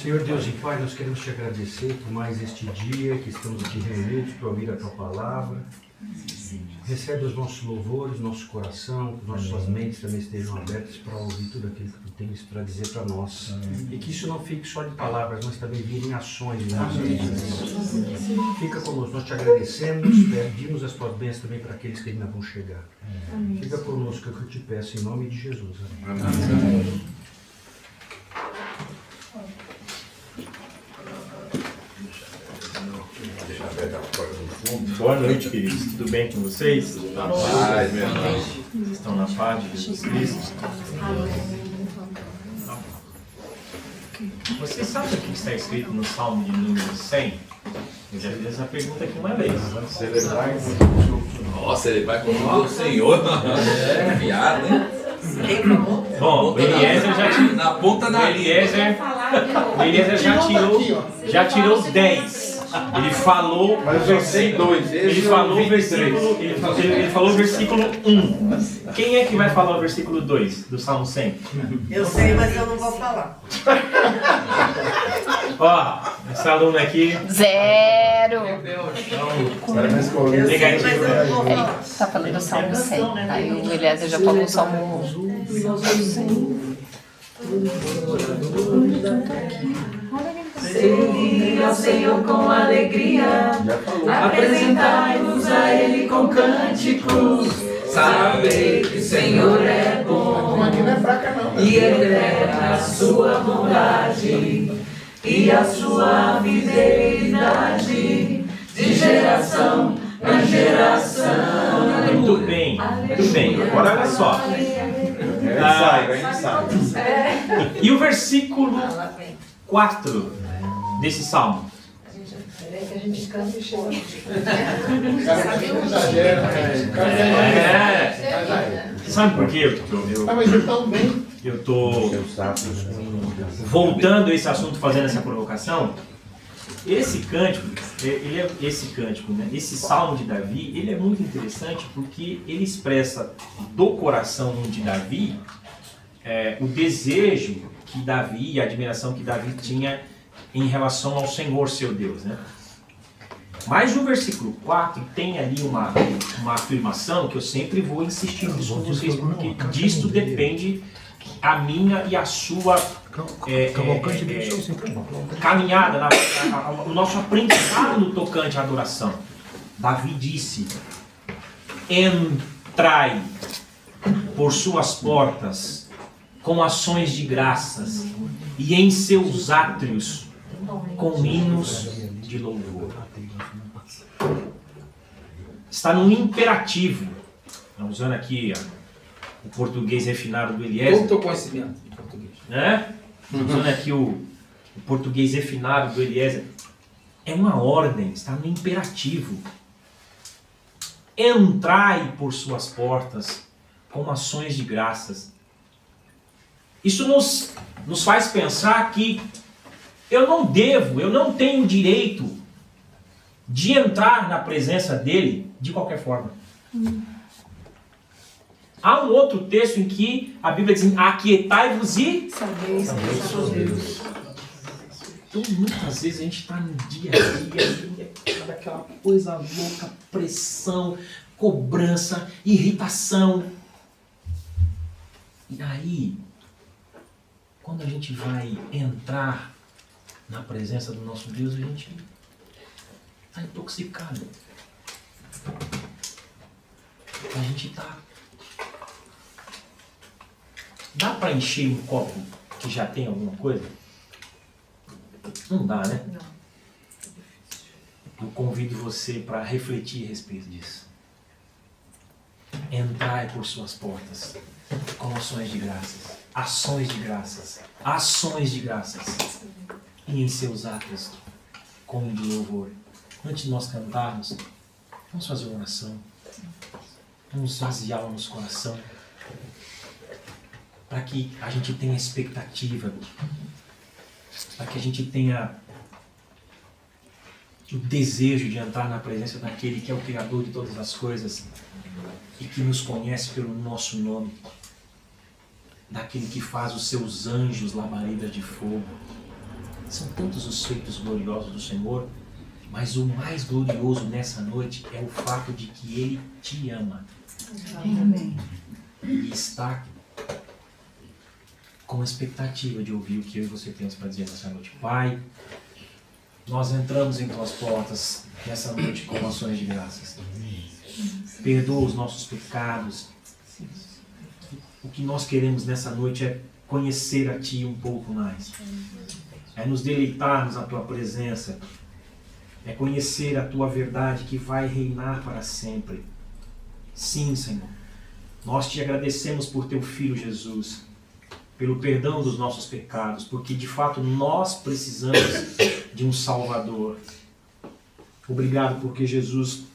Senhor Deus e Pai, nós queremos te agradecer por mais este dia que estamos aqui reunidos para ouvir a tua palavra. Recebe os nossos louvores, nosso coração, que nossas mentes também estejam abertas para ouvir tudo aquilo que tu tens para dizer para nós. E que isso não fique só de palavras, mas também virem ações em nossas vidas. Fica conosco, nós te agradecemos, pedimos as tuas bênçãos também para aqueles que ainda vão chegar. Fica conosco, é o que eu te peço, em nome de Jesus. Amém. Boa noite, queridos. Tudo bem com vocês? Na paz, meu irmão. Vocês estão na paz de Jesus Cristo? Vocês sabem o que está escrito no Salmo de número 100? Eu já fiz essa pergunta aqui uma vez. Celebrar com o nome do Senhor. É, piada, hein? Bom, o Eliezer já tirou. Na ponta da Eliezer já tirou 10. Ele falou. Mas eu sei dois. Ele falou o versículo. Ele falou o versículo 1. Quem é que vai falar o versículo 2 do Salmo 100? Eu sei, mas eu não vou falar. Ó, essa aluna aqui. 0. Eu sei, mas eu não vou falar. Tá falando o Salmo 100. Aí o Eliezer já falou o Salmo 100. Servi ao Senhor com alegria, apresentai-vos a Ele com cânticos, sabei que o Senhor é bom, e eterna a sua bondade, e a sua fidelidade, de geração a geração. Muito bem, muito bem. Agora olha só. E o versículo 4 desse salmo? Que a gente canta e chora. Sabe por quê? Eu estou voltando a esse assunto, fazendo essa provocação. Esse cântico, esse salmo de Davi, ele é muito interessante porque ele expressa do coração de Davi o desejo que Davi e a admiração que Davi tinha em relação ao Senhor seu Deus, né? Mas no versículo 4 tem ali uma afirmação que eu sempre vou insistir nisso com vocês, porque disto depende a minha e a sua caminhada, o nosso aprendizado no tocante à adoração. Davi disse: entrai por suas portas com ações de graças e em seus átrios com hinos de louvor. Está no imperativo. Estamos usando aqui o português refinado do Eliezer. Todo o teu conhecimento de português. Né? Estamos usando aqui o português refinado do Eliezer. É uma ordem, está no imperativo. Entrai por suas portas com ações de graças. Isso nos faz pensar que eu não tenho direito de entrar na presença dele de qualquer forma. Há um outro texto em que a Bíblia diz: aquietai-vos e Sabeis que eu sou Deus. Então muitas vezes a gente está no dia a dia, daquela coisa louca, pressão, cobrança, irritação. E aí, quando a gente vai entrar na presença do nosso Deus, a gente está intoxicado. A gente está... Dá para encher um copo que já tem alguma coisa? Não dá, né? Não. Eu convido você para refletir a respeito disso. Entrai por suas portas com ações de graças. Ações de graças. Ações de graças. E em seus atos com de louvor. Antes de nós cantarmos, vamos fazer uma oração. Vamos esvaziar o nosso coração. Para que a gente tenha expectativa. Para que a gente tenha o desejo de entrar na presença daquele que é o Criador de todas as coisas e que nos conhece pelo nosso nome, daquele que faz os seus anjos labaredas de fogo, São tantos os feitos gloriosos do Senhor, mas o mais glorioso nessa noite é o fato de que Ele te ama. Amém. E está com a expectativa de ouvir o que eu e você temos para dizer nessa noite. Pai, nós entramos em tuas portas nessa noite com ações de graças. Perdoa os nossos pecados. O que nós queremos nessa noite é conhecer a Ti um pouco mais. É nos deleitarmos na Tua presença. É conhecer a Tua verdade que vai reinar para sempre. Sim, Senhor. Nós Te agradecemos por Teu Filho Jesus, pelo perdão dos nossos pecados, porque de fato nós precisamos de um Salvador. Obrigado porque Jesus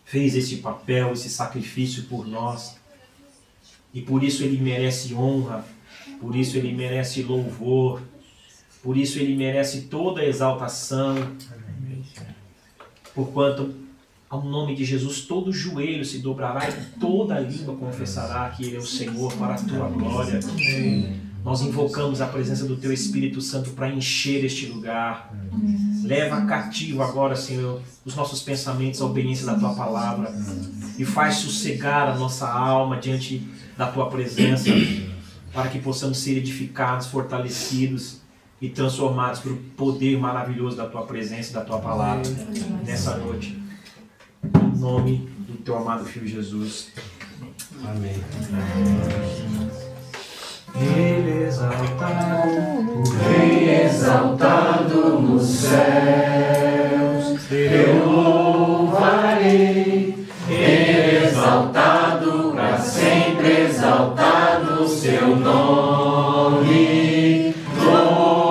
fez esse papel, esse sacrifício por nós, e por isso Ele merece honra, por isso Ele merece louvor, por isso Ele merece toda a exaltação, porquanto ao nome de Jesus todo joelho se dobrará e toda língua confessará que Ele é o Senhor para a Tua glória. Nós invocamos a presença do Teu Espírito Santo para encher este lugar. Leva cativo agora, Senhor, os nossos pensamentos à obediência da Tua palavra e faz sossegar a nossa alma diante da Tua presença, para que possamos ser edificados, fortalecidos e transformados pelo poder maravilhoso da Tua presença e da Tua palavra nessa noite. Em nome do Teu amado Filho Jesus. Amém. Ele exaltado, O Rei exaltado nos céus, eu louvarei. Ele exaltado, para sempre exaltado, o seu nome louvarei.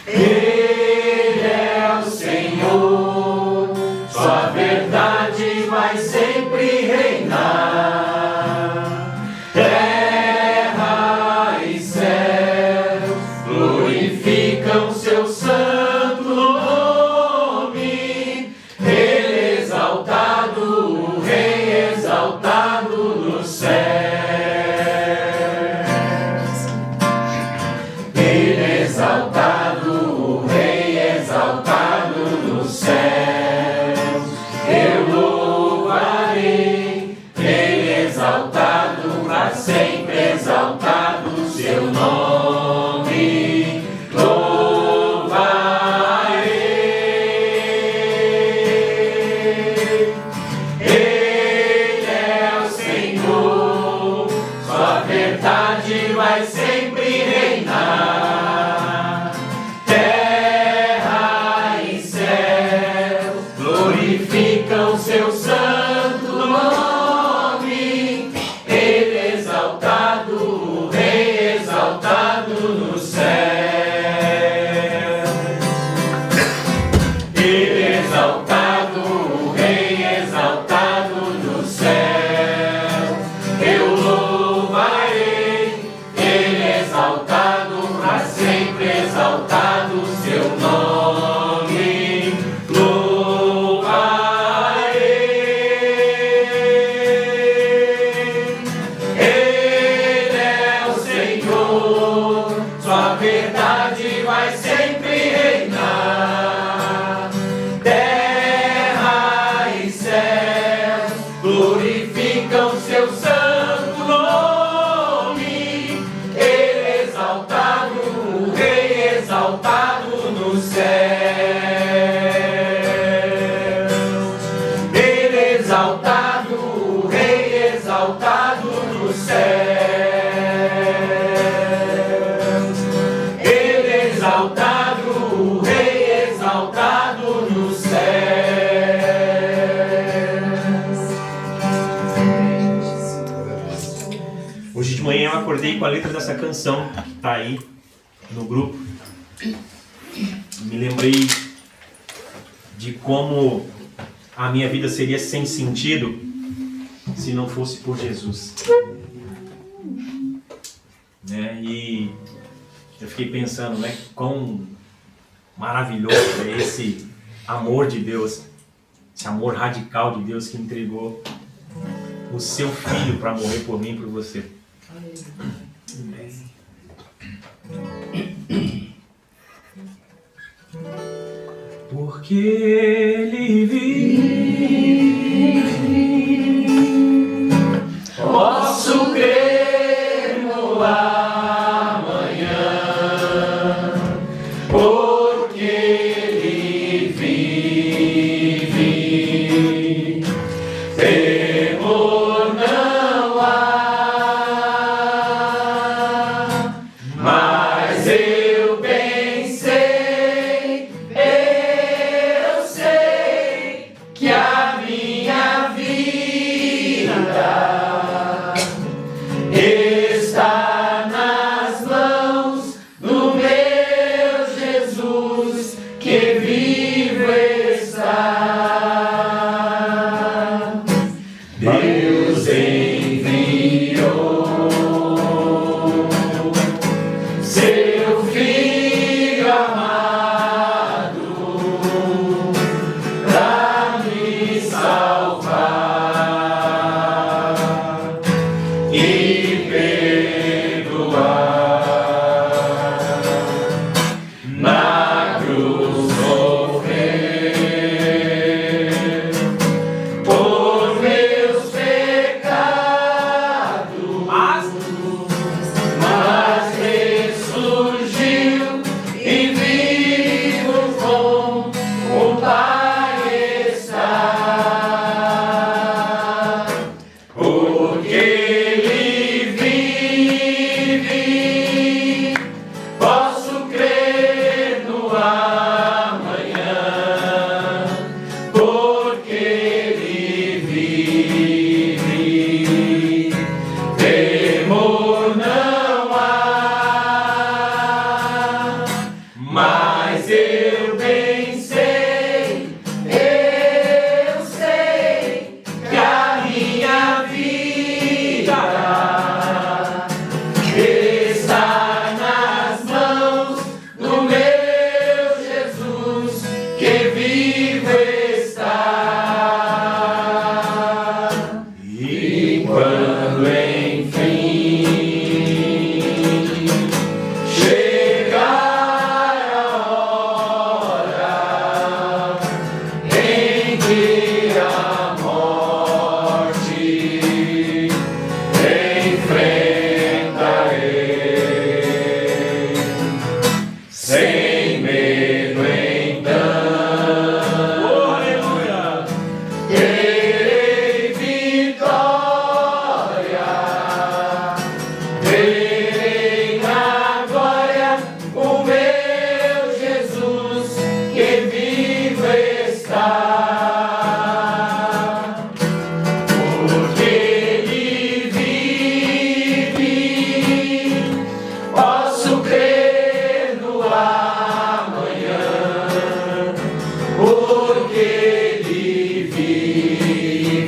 Ele é o Senhor, sua verdade vai sempre reinar. Terra e céu glorificam seu santo nome. Ele exaltado, o Rei exaltado nos céus. Ele exaltado, o Rei exaltado nos céus. Eu louvarei, Ele exaltado, para sempre exaltado, seu nome louvarei. Ele é o Senhor, sua verdade vai sempre reinar. Terra e céu glorificam seu santo nome. Ele exaltado, o Rei exaltado nos céus. Ele exaltado, o Rei exaltado nos céus. Eu louvarei, Ele exaltado, para sempre exaltado, seu nome louvarei. Ele é o Senhor, sua verdade vai sempre reinar. Terra e céu glorificam seu santo nome. Ele exaltado, o Rei exaltado nos céus. Ele exaltado, o Rei exaltado nos céus. Ele exaltado, o Rei exaltado nos céus. Hoje de manhã eu acordei com a letra dessa canção que está aí no grupo. Me lembrei de como a minha vida seria sem sentido se não fosse por Jesus. Né? E eu fiquei pensando, né, quão maravilhoso é esse amor de Deus, esse amor radical de Deus que entregou o seu filho para morrer por mim e por você. Porque ele vive, posso crer no amanhã, porque ele vive, temor não há, mas eu bem sei, eu sei que a minha vida está nas mãos do meu Jesus, que vivo está. Deus enviou seu Filho amado para me salvar e perdoar. Na cruz morrer por meus pecados, mas ressurgiu e vivo com o Pai está. Porque ele vive, posso crer no amanhã, porque ele vive, temor não há, mas eu bem sei, eu sei que a minha vida está nas mãos do meu Jesus, que vivo está. E quando enfim chegar a hora em que a morte enfrentarei, sem medo então, aleluia, terei vitória, verei na glória o meu Jesus, que vivo está. Porque ele vive, posso crer no amanhã, porque ele vive,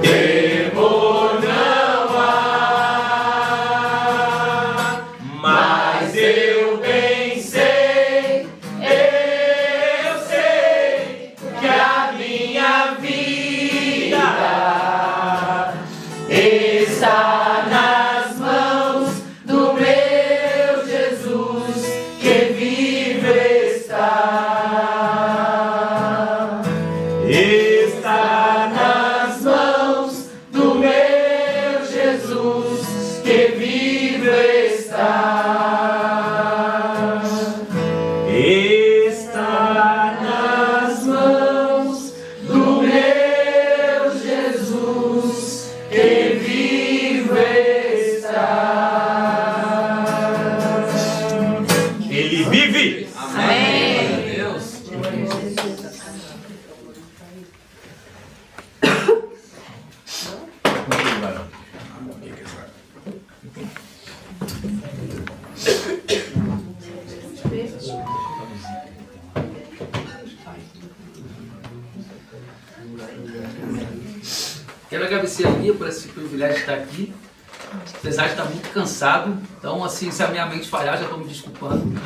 temor não há, mas eu bem sei, eu sei que a minha vida está nas mãos do meu Jesus, que vivo está. Está nas mãos do meu Jesus, que vivo está. Está nas mãos do meu Jesus, que vivo está. Ele vive. Amém. Deus. Quero agradecer a Lia por esse privilégio de estar aqui. Apesar de estar muito cansado, então assim, se a minha mente falhar, já estou me desculpando.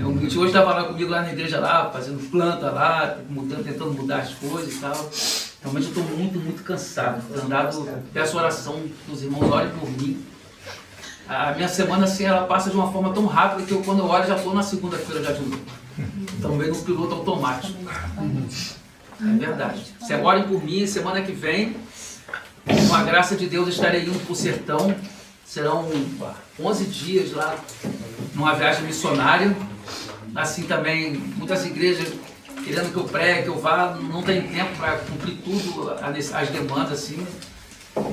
O Mitch hoje estava lá comigo lá na igreja, lá, fazendo planta lá, mudando, tentando mudar as coisas e tal. Realmente eu estou muito cansado. Peço oração dos irmãos, orem por mim. A minha semana assim, ela passa de uma forma tão rápida que quando eu olho já estou na segunda-feira já de novo. Também no piloto automático. É verdade. Você orem por mim, semana que vem, com a graça de Deus, estarei indo para o sertão. Serão 11 dias lá, numa viagem missionária. Assim também, muitas igrejas querendo que eu pregue, que eu vá, não tem tempo para cumprir tudo, as demandas assim.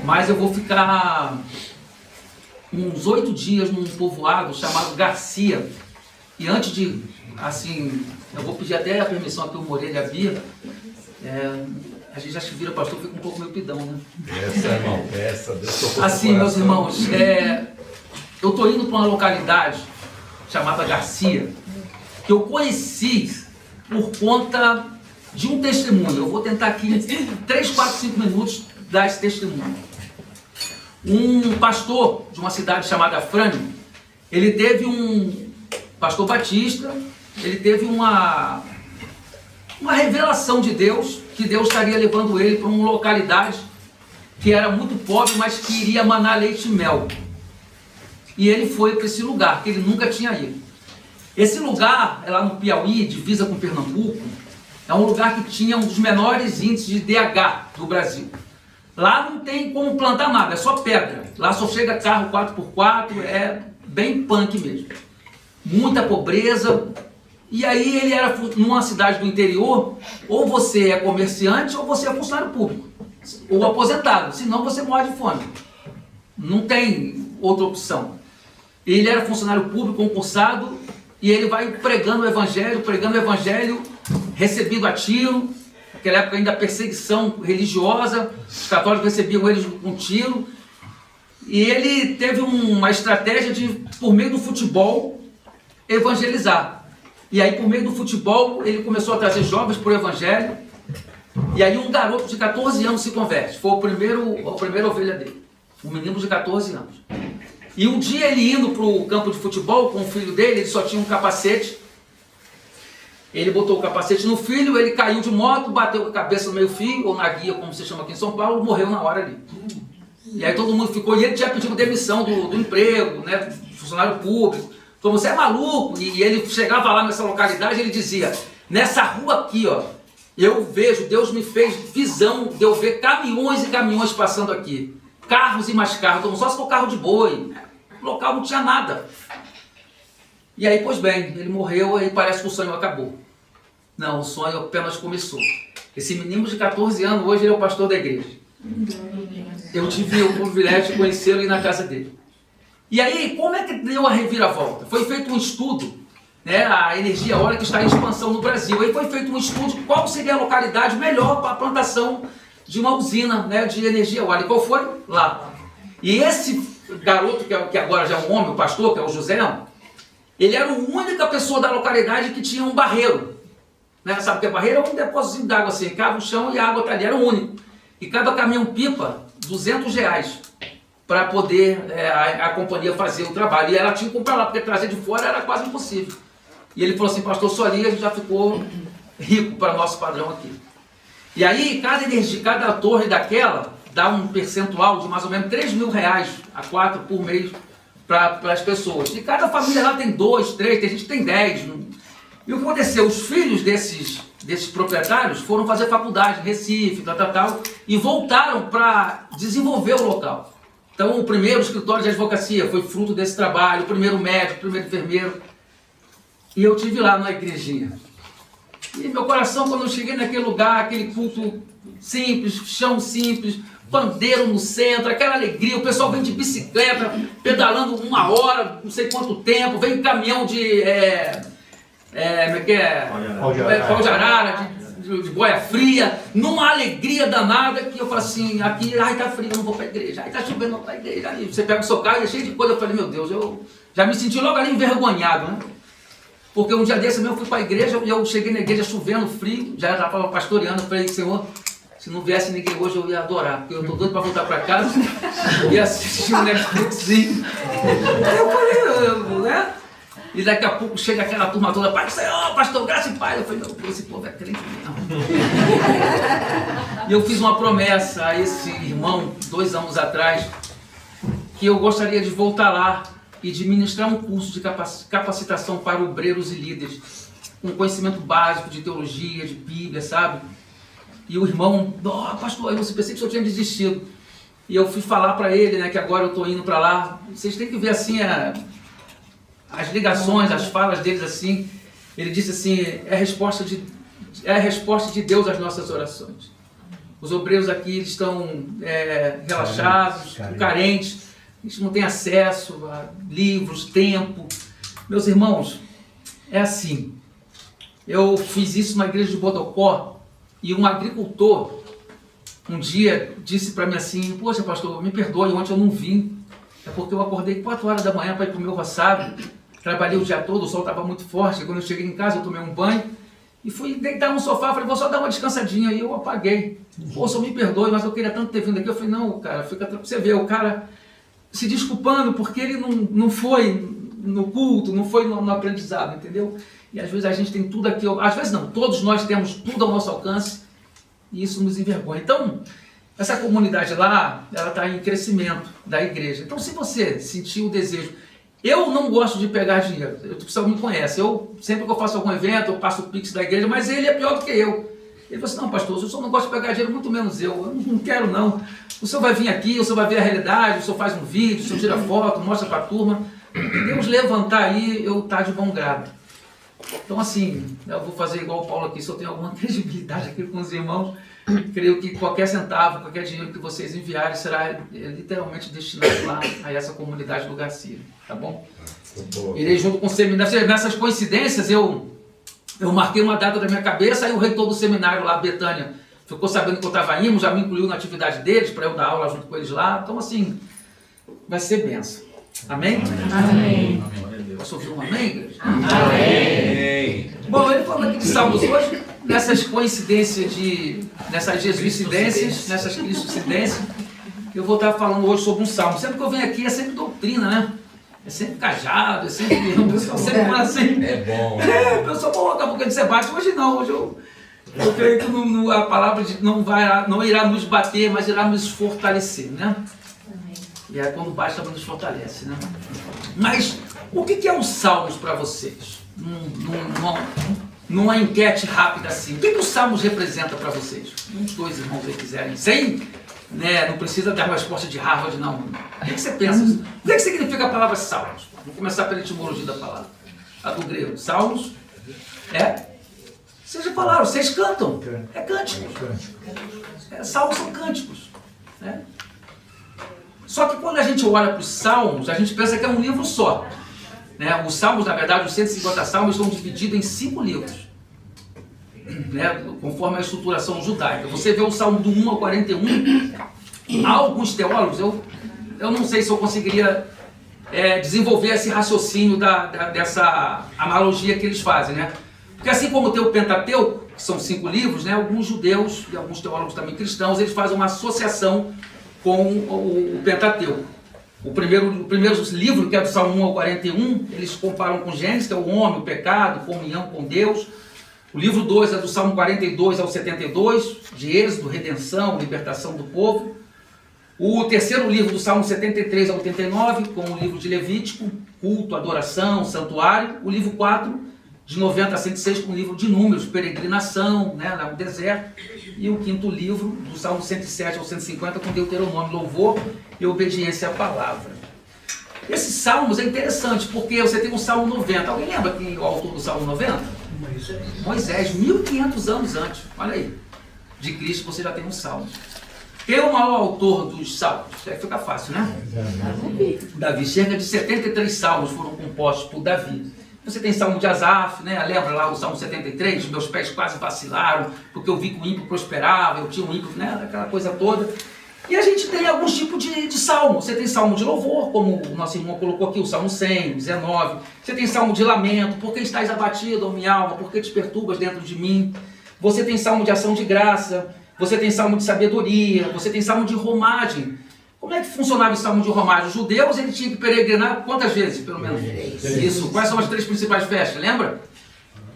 Mas eu vou ficar uns 8 dias num povoado chamado Garcia. E antes de, assim, eu vou pedir até a permissão aqui, o Moreira e a Bia. A gente já se vira, pastor, fica um pouco meio pidão, né? Peça, irmão, peça. Assim, meus irmãos, eu estou indo para uma localidade chamada Garcia, que eu conheci por conta de um testemunho. Eu vou tentar aqui, em 3, 4, 5 minutos, dar esse testemunho. Um pastor de uma cidade chamada Frânio, ele teve pastor batista, ele teve uma revelação de Deus, que Deus estaria levando ele para uma localidade que era muito pobre, mas que iria manar leite e mel. E ele foi para esse lugar, que ele nunca tinha ido. Esse lugar, é lá no Piauí, divisa com Pernambuco, é um lugar que tinha um dos menores índices de DH do Brasil. Lá não tem como plantar nada, é só pedra. Lá só chega carro 4x4, é bem punk mesmo. Muita pobreza. E aí ele era numa cidade do interior, ou você é comerciante ou você é funcionário público, ou aposentado, senão você morre de fome. Não tem outra opção. Ele era funcionário público, concursado, e ele vai pregando o evangelho, recebido a tiro. Naquela época ainda perseguição religiosa, os católicos recebiam eles com tiro. E ele teve uma estratégia de, por meio do futebol, evangelizar. E aí, por meio do futebol, ele começou a trazer jovens para o evangelho. E aí um garoto de 14 anos se converte. Foi a primeira ovelha dele. Um menino de 14 anos. E um dia ele indo para o campo de futebol com o filho dele, ele só tinha um capacete. Ele botou o capacete no filho, ele caiu de moto, bateu a cabeça no meio-fio, ou na guia, como se chama aqui em São Paulo, morreu na hora ali. E aí todo mundo ficou, e ele tinha pedido demissão do emprego, né, funcionário público. Falou, você é maluco? E ele chegava lá nessa localidade, ele dizia, nessa rua aqui, ó, eu vejo, Deus me fez visão de eu ver caminhões e caminhões passando aqui. Carros e mais carros, então, só se for carro de boi. O local não tinha nada. E aí, pois bem, ele morreu e parece que o sonho acabou. Não, o sonho apenas começou. Esse menino de 14 anos, hoje ele é o pastor da igreja. Eu tive o privilégio de conhecê-lo e ir na casa dele. E aí, como é que deu a reviravolta? Foi feito um estudo, né, a energia eólica está em expansão no Brasil. Aí foi feito um estudo de qual seria a localidade melhor para a plantação de uma usina, né, de energia eólica. Qual foi? Lá. E esse garoto, que agora já é um homem, o pastor, que é o José, ele era a única pessoa da localidade que tinha um barreiro. Né? Sabe o que é barreiro? É um depósito d'água assim, cava o chão e a água está ali. Era o único. E cada caminhão-pipa, R$200 para poder a companhia fazer o trabalho. E ela tinha que comprar lá, porque trazer de fora era quase impossível. E ele falou assim, pastor, só ali a gente já ficou rico para nosso padrão aqui. E aí, cada torre daquela dá um percentual de mais ou menos R$3.000 a 4 por mês para as pessoas. E cada família lá tem 2, 3, tem gente que tem 10. E o que aconteceu? Os filhos desses proprietários foram fazer faculdade em Recife, tal, e voltaram para desenvolver o local. Então, o primeiro escritório de advocacia foi fruto desse trabalho, o primeiro médico, o primeiro enfermeiro. E eu estive lá na igrejinha. E meu coração, quando eu cheguei naquele lugar, aquele culto simples, chão simples, bandeiro no centro, aquela alegria, o pessoal vem de bicicleta, pedalando 1 hora, não sei quanto tempo, vem caminhão de... pau de arara, de boia fria, numa alegria danada, que eu falo assim, aqui, ai tá frio, eu não vou pra igreja, ai tá chovendo, eu não vou pra igreja. Aí você pega o seu carro e é cheio de coisa, eu falei, meu Deus, eu já me senti logo ali envergonhado, né? Porque um dia desse eu fui para a igreja e eu cheguei na igreja chovendo, frio, já estava pastoreando, eu falei, Senhor, se não viesse ninguém hoje eu ia adorar, porque eu estou doido para voltar para casa e assistir um Netflixzinho. Aí eu falei, né? E daqui a pouco chega aquela turma toda, Pai do Senhor, pastor, graça e paz. Eu falei, meu Deus, esse povo é crente mesmo. E eu fiz uma promessa a esse irmão, 2 anos atrás, que eu gostaria de voltar lá e de ministrar um curso de capacitação para obreiros e líderes, com conhecimento básico de teologia, de Bíblia, sabe? E o irmão, pastor, eu pensei que o senhor tinha desistido. E eu fui falar para ele, né, que agora eu estou indo para lá. Vocês têm que ver assim as ligações, as falas deles assim. Ele disse assim, é a resposta de Deus às nossas orações. Os obreiros aqui estão relaxados, carentes, a gente não tem acesso a livros, tempo. Meus irmãos, é assim, eu fiz isso na igreja de Bodocó e um agricultor um dia disse para mim assim, poxa pastor, me perdoe, ontem eu não vim, é porque eu acordei 4 horas da manhã para ir para o meu roçado, trabalhei o dia todo, o sol estava muito forte, quando eu cheguei em casa eu tomei um banho e fui deitar no sofá, falei, vou só dar uma descansadinha, e eu apaguei. Poxa, me perdoe, mas eu queria tanto ter vindo aqui. Eu falei, não, cara, fica tranquilo. Você vê, o cara se desculpando porque ele não foi no culto, não foi no aprendizado, entendeu? E às vezes a gente tem tudo aqui, às vezes não, todos nós temos tudo ao nosso alcance e isso nos envergonha. Então, essa comunidade lá, ela está em crescimento da igreja. Então, se você sentiu o desejo, eu não gosto de pegar dinheiro, o pessoal me conhece, sempre que eu faço algum evento, eu passo o Pix da igreja, mas ele é pior do que eu. Ele falou assim, não pastor, o senhor não gosta de pegar dinheiro, muito menos eu não quero não. O senhor vai vir aqui, o senhor vai ver a realidade, o senhor faz um vídeo, o senhor tira foto, mostra para a turma. Deus levantar aí, eu tá de bom grado. Então assim, eu vou fazer igual o Paulo aqui, se eu tenho alguma credibilidade aqui com os irmãos, creio que qualquer centavo, qualquer dinheiro que vocês enviarem será literalmente destinado lá a essa comunidade do Garcia, tá bom? Irei junto com o seminário. Nessas coincidências, eu marquei uma data da minha cabeça, aí o reitor do seminário lá, Betânia, ficou sabendo que eu estava indo, já me incluiu na atividade deles, para eu dar aula junto com eles lá. Então assim, vai ser bênção. Amém? Amém. Posso ouvir um amém, igreja? Amém. Bom, ele falou aqui de Salmos hoje, nessas coincidências nessas jesuicidências, nessas cristocidências, eu vou estar falando hoje sobre um salmo. Sempre que eu venho aqui é sempre doutrina, né? É sempre cajado, é sempre... O pessoal sempre fala assim... É bom. O pessoal falou, daqui a pouco a gente se bate. Hoje não, hoje eu creio que a palavra não irá nos bater, mas irá nos fortalecer, né? E é quando bate também nos fortalece, né? Mas o que é os salmos para vocês? Numa enquete rápida assim, o que os salmos representam para vocês? Uns 2 irmãos aí quiserem, sem, né, não precisa dar uma resposta de Harvard, não. O que você pensa? O que significa a palavra salmos? Vou começar pela etimologia da palavra. A do grego, salmos vocês já falaram, vocês cantam, é cântico. Salmos são cânticos, né? Só que quando a gente olha para os salmos, a gente pensa que é um livro só. Né? Os salmos, na verdade, os 150 salmos estão divididos em 5 livros. Né? Conforme a estruturação judaica. Você vê o salmo do 1 ao 41, há alguns teólogos, eu não sei se eu conseguiria desenvolver esse raciocínio dessa analogia que eles fazem. Né? Porque assim como tem o Pentateuco, que são 5 livros, né? Alguns judeus e alguns teólogos também cristãos, eles fazem uma associação com o Pentateuco. O primeiro livro, que é do Salmo 1 ao 41, eles comparam com Gênesis, que é o homem, o pecado, comunhão com Deus. O livro 2 é do Salmo 42 ao 72, de Êxodo, redenção, libertação do povo. O terceiro livro do Salmo 73 ao 89, com o livro de Levítico, culto, adoração, santuário. O livro 4, de 90 a 106, com o livro de Números, peregrinação, né, lá no deserto. E o quinto livro, do Salmo 107 ao 150, com Deuteronômio, louvor e obediência à palavra. Esses salmos é interessante, porque você tem o Salmo 90. Alguém lembra quem é o autor do Salmo 90? Moisés, 1500 anos antes. Olha aí. De Cristo você já tem um salmo. Quem é o maior autor dos salmos? Aí fica fácil, né? Davi. Cerca de 73 salmos foram compostos por Davi. Você tem Salmo de Asaf, né? Lembra lá o Salmo 73? Meus pés quase vacilaram, porque eu vi que o ímpio prosperava, eu tinha um ímpio, né? Aquela coisa toda. E a gente tem alguns tipos de salmo. Você tem salmo de louvor, como o nosso irmão colocou aqui, o Salmo 100, 19. Você tem salmo de lamento, porque estás abatido, ó minha alma, porque te perturbas dentro de mim. Você tem salmo de ação de graça, você tem salmo de sabedoria, você tem salmo de romagem. Como é que funcionava o salmo de romagem? Os judeus, ele tinha que peregrinar quantas vezes, pelo menos? Isso. Quais são as 3 principais festas, lembra?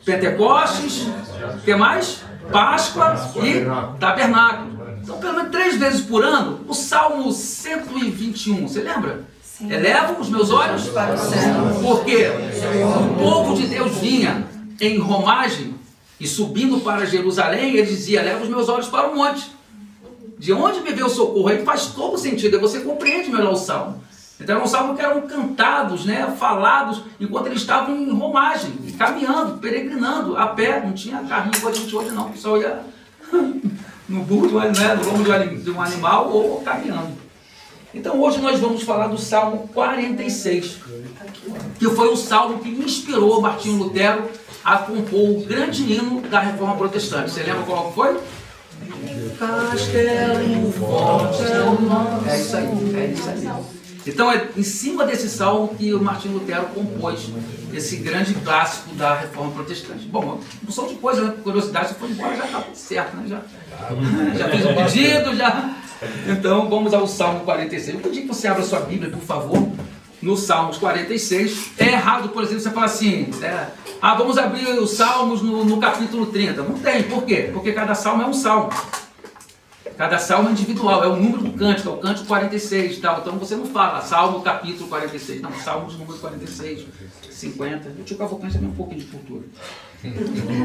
Pentecostes, o que mais? Páscoa e tabernáculo. Então, pelo menos 3 vezes por ano, o Salmo 121, você lembra? Sim. Elevo os meus olhos para o céu. Porque o povo de Deus vinha em romagem e subindo para Jerusalém, ele dizia, eleva os meus olhos para o monte. De onde me veio o socorro? Aí faz todo sentido, aí você compreende melhor o Salmo. Então eram salmos que eram cantados, né, falados, enquanto eles estavam em romagem, caminhando, peregrinando, a pé, não tinha carrinho igual a gente hoje não, só ia no burro, né, no lombo de um animal ou caminhando. Então hoje nós vamos falar do Salmo 46, que foi o salmo que inspirou Martinho Lutero a compor o grande hino da Reforma Protestante. Você lembra qual foi? Castelo forte é o nome. É isso aí. Então é em cima desse salmo que o Martinho Lutero compôs esse grande clássico da Reforma Protestante. Bom, não são de coisa, né? Curiosidade, se for embora já está tudo certo, né? Já fiz o pedido, já. Então vamos ao Salmo 46. Eu pedi que você abra sua Bíblia, por favor, no Salmos 46. É errado, por exemplo, você fala assim, vamos abrir os Salmos no capítulo 30. Não tem, por quê? Porque cada salmo é um salmo. Cada salmo é individual, é o número do cântico, é o cântico 46 e tal. Então você não fala Salmo capítulo 46, não, Salmos número 46, 50. Eu tinha Cavalcante também um pouquinho de cultura.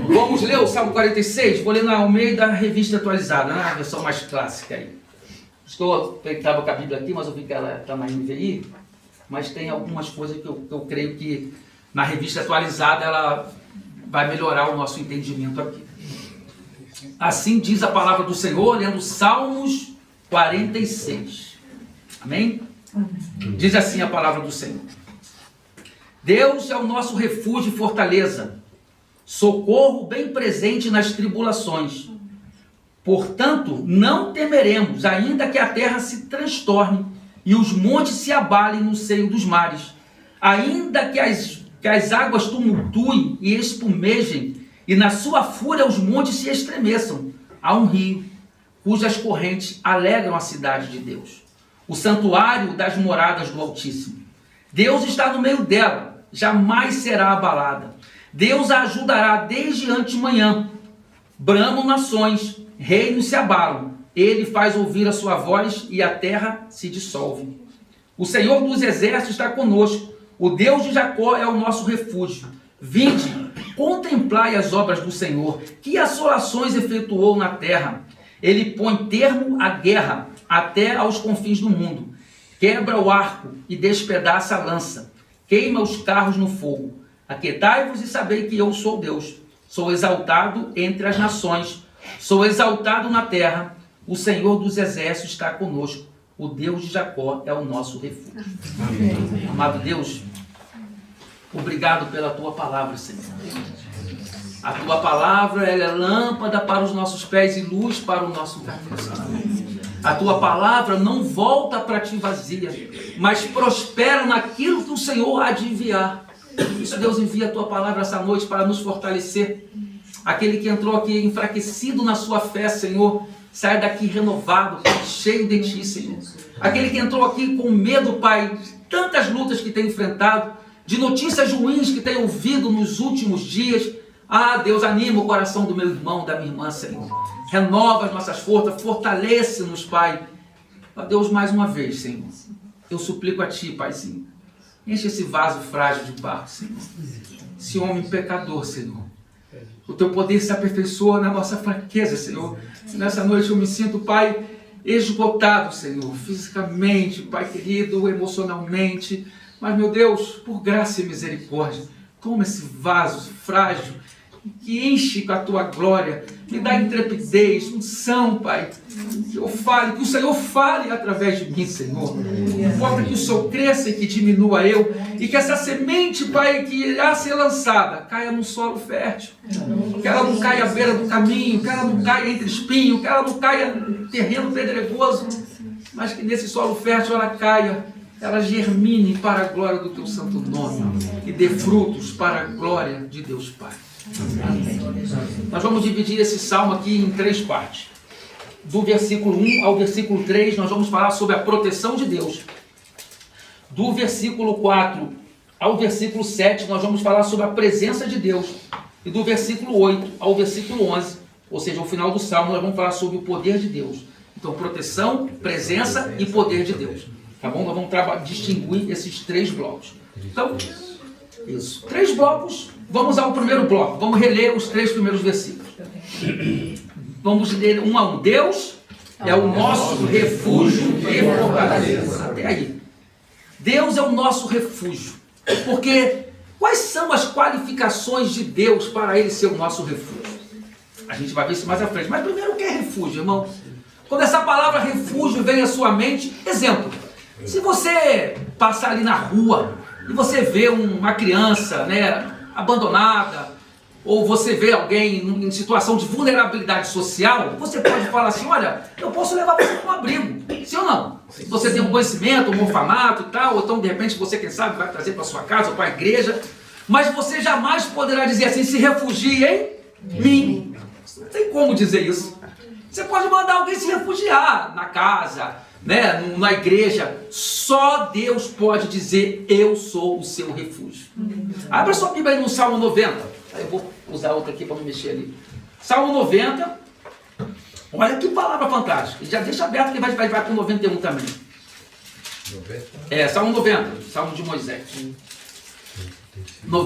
Vamos ler o Salmo 46? Vou ler na Almeida Revista Atualizada, né? A versão mais clássica aí. Estava com a Bíblia aqui, mas eu vi que ela está na NVI, mas tem algumas coisas que eu creio que na revista atualizada ela vai melhorar o nosso entendimento aqui. Assim diz a palavra do Senhor, lendo Salmos 46. Amém? Diz assim a palavra do Senhor. Deus é o nosso refúgio e fortaleza, socorro bem presente nas tribulações. Portanto, não temeremos, ainda que a terra se transtorne e os montes se abalem no seio dos mares, ainda que as águas tumultuem e espumejem, e na sua fúria os montes se estremeçam. Há um rio, cujas correntes alegram a cidade de Deus, o santuário das moradas do Altíssimo. Deus está no meio dela, jamais será abalada. Deus a ajudará desde antemanhã. Bramam nações, reinos se abalam. Ele faz ouvir a sua voz e a terra se dissolve. O Senhor dos exércitos está conosco. O Deus de Jacó é o nosso refúgio. Vinde, contemplai as obras do Senhor, que assolações efetuou na terra. Ele põe termo à guerra até aos confins do mundo. Quebra o arco e despedaça a lança. Queima os carros no fogo. Aquietai-vos e sabei que eu sou Deus. Sou exaltado entre as nações. Sou exaltado na terra. O Senhor dos exércitos está conosco. O Deus de Jacó é o nosso refúgio. Amém. Amado Deus, obrigado pela tua palavra, Senhor. A tua palavra ela é lâmpada para os nossos pés e luz para o nosso caminho. A tua palavra não volta para ti vazia, mas prospera naquilo que o Senhor há de enviar. Isso, Deus, envia a tua palavra essa noite para nos fortalecer. Aquele que entrou aqui enfraquecido na sua fé, Senhor, sai daqui renovado, cheio de ti, Senhor. Aquele que entrou aqui com medo, Pai, de tantas lutas que tem enfrentado, de notícias ruins que tem ouvido nos últimos dias. Ah, Deus, anima o coração do meu irmão, da minha irmã, Senhor. Renova as nossas forças, fortalece-nos, Pai. Ó Deus, mais uma vez, Senhor, eu suplico a Ti, Paizinho, enche esse vaso frágil de barro, Senhor. Esse homem pecador, Senhor. O Teu poder se aperfeiçoa na nossa fraqueza, Senhor. Nessa noite eu me sinto, Pai, esgotado, Senhor, fisicamente, Pai querido, emocionalmente. Mas, meu Deus, por graça e misericórdia, toma esse vaso frágil que enche com a Tua glória, me dá intrepidez, unção, Pai, que eu fale, que o Senhor fale através de mim, Senhor. Não importa que o Senhor cresça e que diminua eu, e que essa semente, Pai, que irá ser lançada, caia num solo fértil, que ela não caia à beira do caminho, que ela não caia entre espinhos, que ela não caia em terreno pedregoso, mas que nesse solo fértil ela caia, ela germine para a glória do Teu santo nome e dê frutos para a glória de Deus Pai. Amém. Nós vamos dividir esse salmo aqui em 3 partes. Do versículo 1 ao versículo 3, nós vamos falar sobre a proteção de Deus. Do versículo 4 ao versículo 7, nós vamos falar sobre a presença de Deus. E do versículo 8 ao versículo 11, ou seja, ao final do salmo, nós vamos falar sobre o poder de Deus. Então, proteção, presença e poder de Deus. Tá bom? Nós vamos distinguir esses 3 blocos. Então, isso. 3 blocos. Vamos ao primeiro bloco. Vamos reler os 3 primeiros versículos. Vamos ler 1 a 1. Deus é o nosso refúgio e fortaleza. Até aí. Deus é o nosso refúgio. Porque quais são as qualificações de Deus para Ele ser o nosso refúgio? A gente vai ver isso mais à frente. Mas primeiro, o que é refúgio, irmão? Quando essa palavra refúgio vem à sua mente, exemplo, se você passar ali na rua e você vê uma criança, né, abandonada, ou você vê alguém em situação de vulnerabilidade social, você pode falar assim, olha, eu posso levar você para um abrigo, sim ou não? Se você tem um conhecimento, um orfanato e tal, ou então de repente você, quem sabe, vai trazer para sua casa ou para a igreja, mas você jamais poderá dizer assim, se refugie em mim. Não tem como dizer isso. Você pode mandar alguém se refugiar na casa, né, na igreja. Só Deus pode dizer, eu sou o seu refúgio. Abra sua Bíblia aí no Salmo 90. Eu vou usar outra aqui para me mexer ali. Salmo 90. Olha que palavra fantástica. Já deixa aberto que vai para o 91 também. Salmo 90. Salmo de Moisés.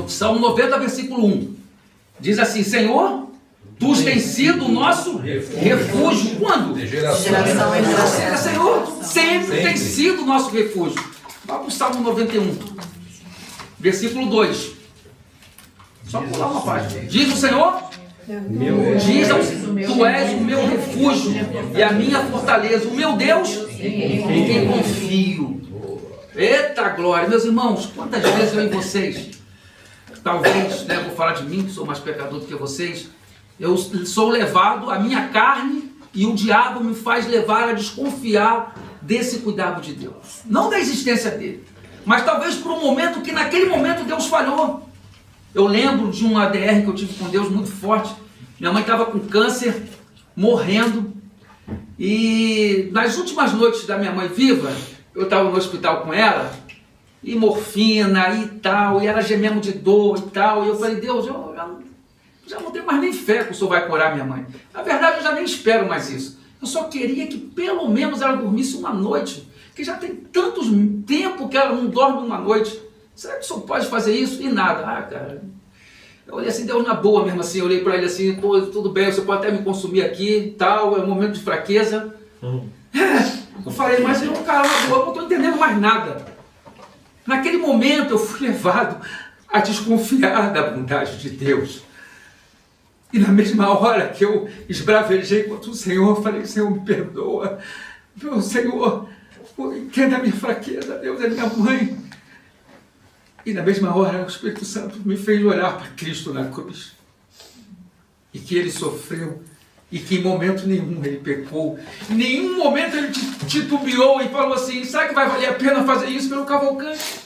Salmo 90, versículo 1. Diz assim, Senhor, Tu tens sido o nosso refúgio. Quando? De geração em geração. Senhor, sempre tem sido o nosso refúgio. Vá para o Salmo 91. Versículo 2. Só pular uma página. Diz o Senhor, Tu és o meu refúgio e a minha fortaleza, o meu Deus, em quem confio. Eita glória, meus irmãos, quantas vezes eu e vocês, talvez, né, vou falar de mim, que sou mais pecador do que vocês, eu sou levado, a minha carne e o diabo me faz levar a desconfiar desse cuidado de Deus. Não da existência dele, mas talvez por um momento que naquele momento Deus falhou. Eu lembro de um ADR que eu tive com Deus muito forte. Minha mãe estava com câncer, morrendo. E nas últimas noites da minha mãe viva, eu estava no hospital com ela, e morfina e tal, e ela gemendo de dor e tal. E eu falei, Deus, eu já não tenho mais nem fé que o Senhor vai curar minha mãe. Na verdade, eu já nem espero mais isso. Eu só queria que pelo menos ela dormisse uma noite, que já tem tanto tempo que ela não dorme uma noite. Será que o Senhor pode fazer isso? E nada. Ah, cara, eu olhei assim, Deus na boa mesmo assim, eu olhei para ele assim, pô, tudo bem, você pode até me consumir aqui, tal, é um momento de fraqueza. Eu falei, mas eu, cara, eu não estou entendendo mais nada. Naquele momento eu fui levado a desconfiar da bondade de Deus. E na mesma hora que eu esbravejei contra o Senhor, eu falei, Senhor, me perdoa. Meu Senhor, entenda a minha fraqueza, Deus é minha mãe. E na mesma hora o Espírito Santo me fez olhar para Cristo na cruz. E que Ele sofreu. E que em momento nenhum Ele pecou. Em nenhum momento Ele titubeou e falou assim, sabe que vai valer a pena fazer isso pelo Cavalcante?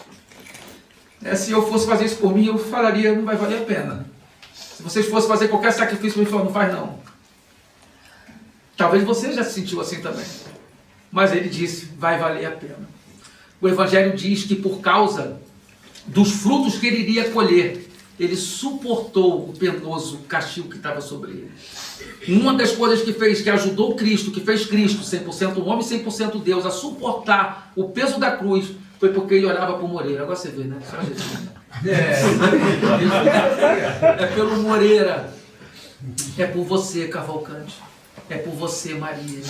Se eu fosse fazer isso por mim, eu falaria, não vai valer a pena. Se vocês fossem fazer qualquer sacrifício, eu falaria, não faz não. Talvez você já se sentiu assim também. Mas Ele disse, vai valer a pena. O Evangelho diz que por causa dos frutos que Ele iria colher, Ele suportou o penoso castigo que estava sobre Ele. Uma das coisas que ajudou Cristo, que fez Cristo, 100% homem e 100% Deus, a suportar o peso da cruz, foi porque Ele olhava para o Moreira. Agora você vê, né? Só Jesus. É pelo Moreira. É por você, Cavalcante. É por você, Maria.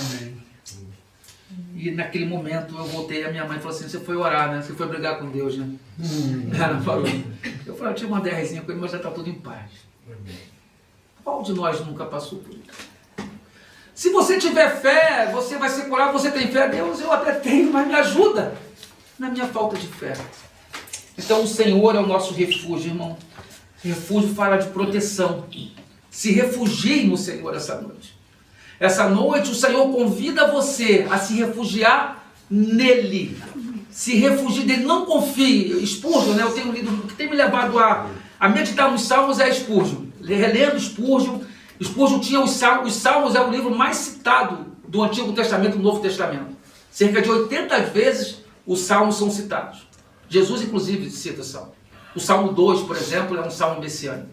E naquele momento eu voltei, a minha mãe falou assim, você foi orar, né? Você foi brigar com Deus, né? Ela falou. Eu falei, eu tinha uma DRzinha com ele, mas já está tudo em paz. Qual de nós nunca passou por isso? Se você tiver fé, você vai ser curado, você tem fé, Deus, eu até tenho, mas me ajuda na minha falta de fé. Então o Senhor é o nosso refúgio, irmão. Refúgio fala de proteção. Se refugie no Senhor essa noite. Essa noite o Senhor convida você a se refugiar nele. Se refugie dele, não confie. Spurgeon, né? Eu tenho lido, o que tem me levado a meditar nos Salmos é Spurgeon. Relendo Spurgeon, Spurgeon tinha os Salmos é o livro mais citado do Antigo Testamento e do Novo Testamento. Cerca de 80 vezes os Salmos são citados. Jesus, inclusive, cita o Salmo. O Salmo 2, por exemplo, é um Salmo messiânico,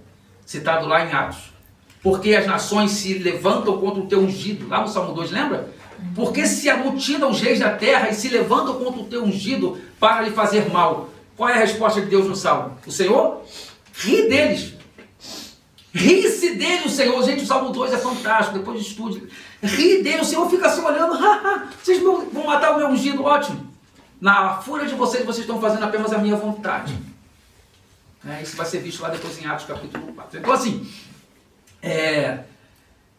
citado lá em Atos. Porque as nações se levantam contra o teu ungido. Lá no Salmo 2, lembra? Porque se amotina os reis da terra e se levantam contra o teu ungido para lhe fazer mal. Qual é a resposta de Deus no Salmo? O Senhor ri deles. Ri-se dele o Senhor. Gente, o Salmo 2 é fantástico, depois de estude. Ri dele, o Senhor fica assim olhando. Vocês vão matar o meu ungido, ótimo. Na fúria de vocês estão fazendo apenas a minha vontade. Isso vai ser visto lá depois em Atos capítulo 4. Então assim,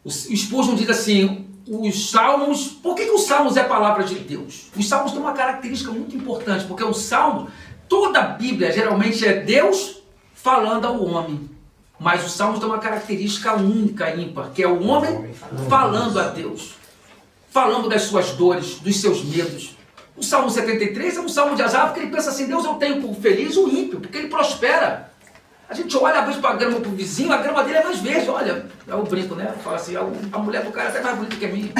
o Spurgeon diz assim, os salmos, por que os salmos é a palavra de Deus? Os salmos têm uma característica muito importante, porque o salmo, toda a Bíblia geralmente é Deus falando ao homem, mas os salmos têm uma característica única, ímpar, que é o homem falando a Deus, falando das suas dores, dos seus medos. O Salmo 73 é um salmo de Asaf, porque ele pensa assim, Deus, eu tenho por feliz o ímpio, porque ele prospera. A gente olha às vezes para a grama pro vizinho, a grama dele é mais verde, olha, é o brinco, né? Fala assim, a mulher do cara é até mais bonita que a minha.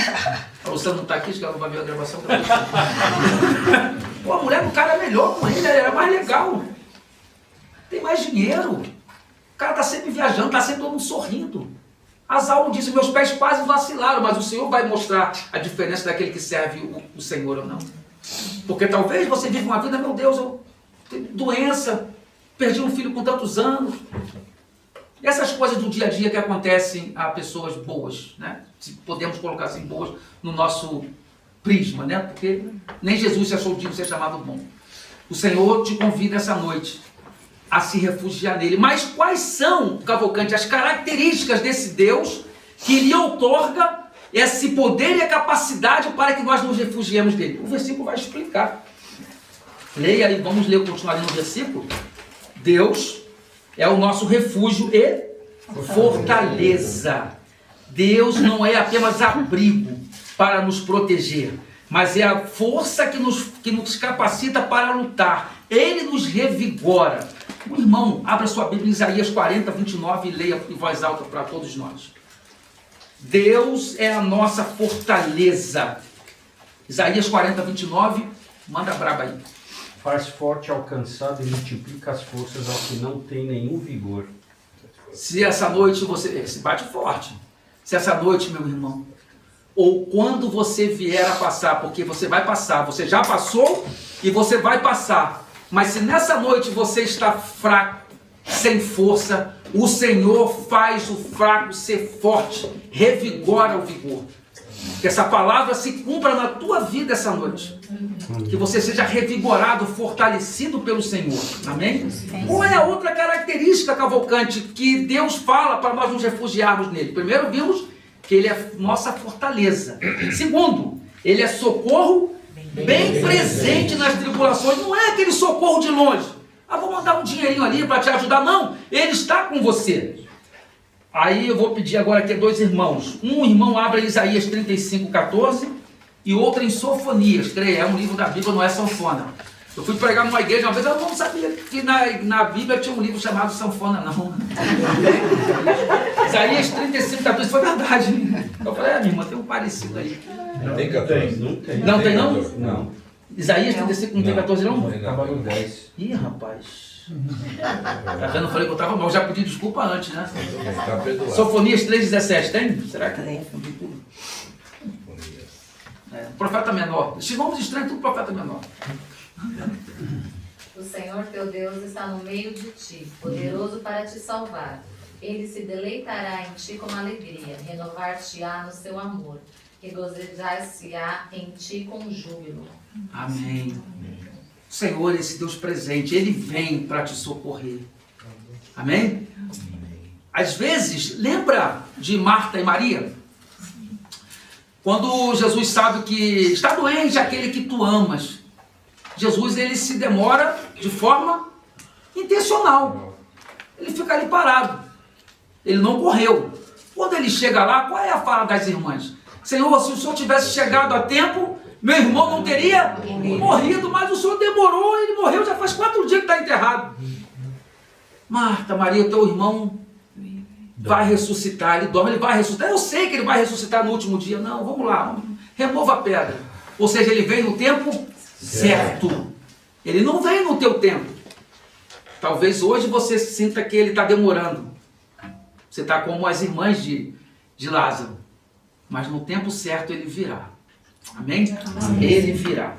A Luciana não está aqui, acho que ela não vai ver a gravação. Pô, a mulher do cara é melhor com ele, ela é mais legal. Tem mais dinheiro. O cara está sempre viajando, está sempre todo mundo sorrindo. Asaú disse, meus pés quase vacilaram, mas o Senhor vai mostrar a diferença daquele que serve o Senhor ou não. Porque talvez você vive uma vida, meu Deus, eu tenho doença, perdi um filho com tantos anos. E essas coisas do dia a dia que acontecem a pessoas boas, né? Se podemos colocar assim, boas no nosso prisma, né? Porque nem Jesus se achou digno de ser chamado bom. O Senhor te convida essa noite a se refugiar nele. Mas quais são, Cavalcante, as características desse Deus que lhe outorga esse poder e a capacidade para que nós nos refugiemos dele? O versículo vai explicar. Leia aí, vamos ler, continuar ali no versículo. Deus é o nosso refúgio e fortaleza. Deus não é apenas abrigo para nos proteger, mas é a força que nos capacita para lutar. Ele nos revigora. O irmão, abra sua Bíblia em Isaías 40, 29 e leia em voz alta para todos nós. Deus é a nossa fortaleza. Isaías 40, 29, manda braba aí. Faz forte ao cansado e multiplica as forças ao que não tem nenhum vigor. Se essa noite você... Se bate forte. Se essa noite, meu irmão, ou quando você vier a passar, porque você vai passar, você já passou e você vai passar. Mas se nessa noite você está fraco, sem força, o Senhor faz o fraco ser forte, revigora o vigor. Que essa palavra se cumpra na tua vida essa noite. Que você seja revigorado, fortalecido pelo Senhor. Amém? Qual é a outra característica, Cavalcante, que Deus fala para nós nos refugiarmos nele? Primeiro vimos que ele é nossa fortaleza. Segundo, ele é socorro bem presente nas tribulações. Não é aquele socorro de longe. Vou mandar um dinheirinho ali para te ajudar. Não, ele está com você. Aí eu vou pedir agora aqui a dois irmãos. Um irmão abre Isaías 35, 14 e outro em Sofonias. Creia, é um livro da Bíblia, não é sanfona. Eu fui pregar numa igreja uma vez, eu não sabia que na Bíblia tinha um livro chamado sanfona, não. Isaías 35, 14, foi verdade. Eu falei, minha irmã, tem um parecido aí. Não tem 14? Não tem. Não tem não? Não. Isaías 35, não tem 14 não? Acaba no 10. Ih, rapaz. Eu não falei que eu estava mal, eu já pedi desculpa antes, né? Está perdoado. Sofonias 3,17 tem? Será que tem? Profeta menor. Esses nomes estranhos, tudo profeta menor. O Senhor teu Deus está no meio de ti, poderoso para te salvar. Ele se deleitará em ti com alegria, renovar-te-á no seu amor, regozijar-se-á em ti com júbilo. Amém. O Senhor, esse Deus presente, Ele vem para te socorrer. Amém? Às vezes, lembra de Marta e Maria? Quando Jesus sabe que está doente aquele que tu amas, Jesus ele se demora de forma intencional. Ele fica ali parado. Ele não correu. Quando ele chega lá, qual é a fala das irmãs? Senhor, se o Senhor tivesse chegado a tempo, meu irmão não teria morrido, mas o Senhor demorou, ele morreu, já faz 4 dias que está enterrado. Marta, Maria, teu irmão vai ressuscitar, ele dorme, ele vai ressuscitar. Eu sei que ele vai ressuscitar no último dia. Não, vamos lá, remova a pedra. Ou seja, ele vem no tempo certo. Ele não vem no teu tempo. Talvez hoje você sinta que ele está demorando. Você está como as irmãs de Lázaro. Mas no tempo certo ele virá. Amém? Ele virá.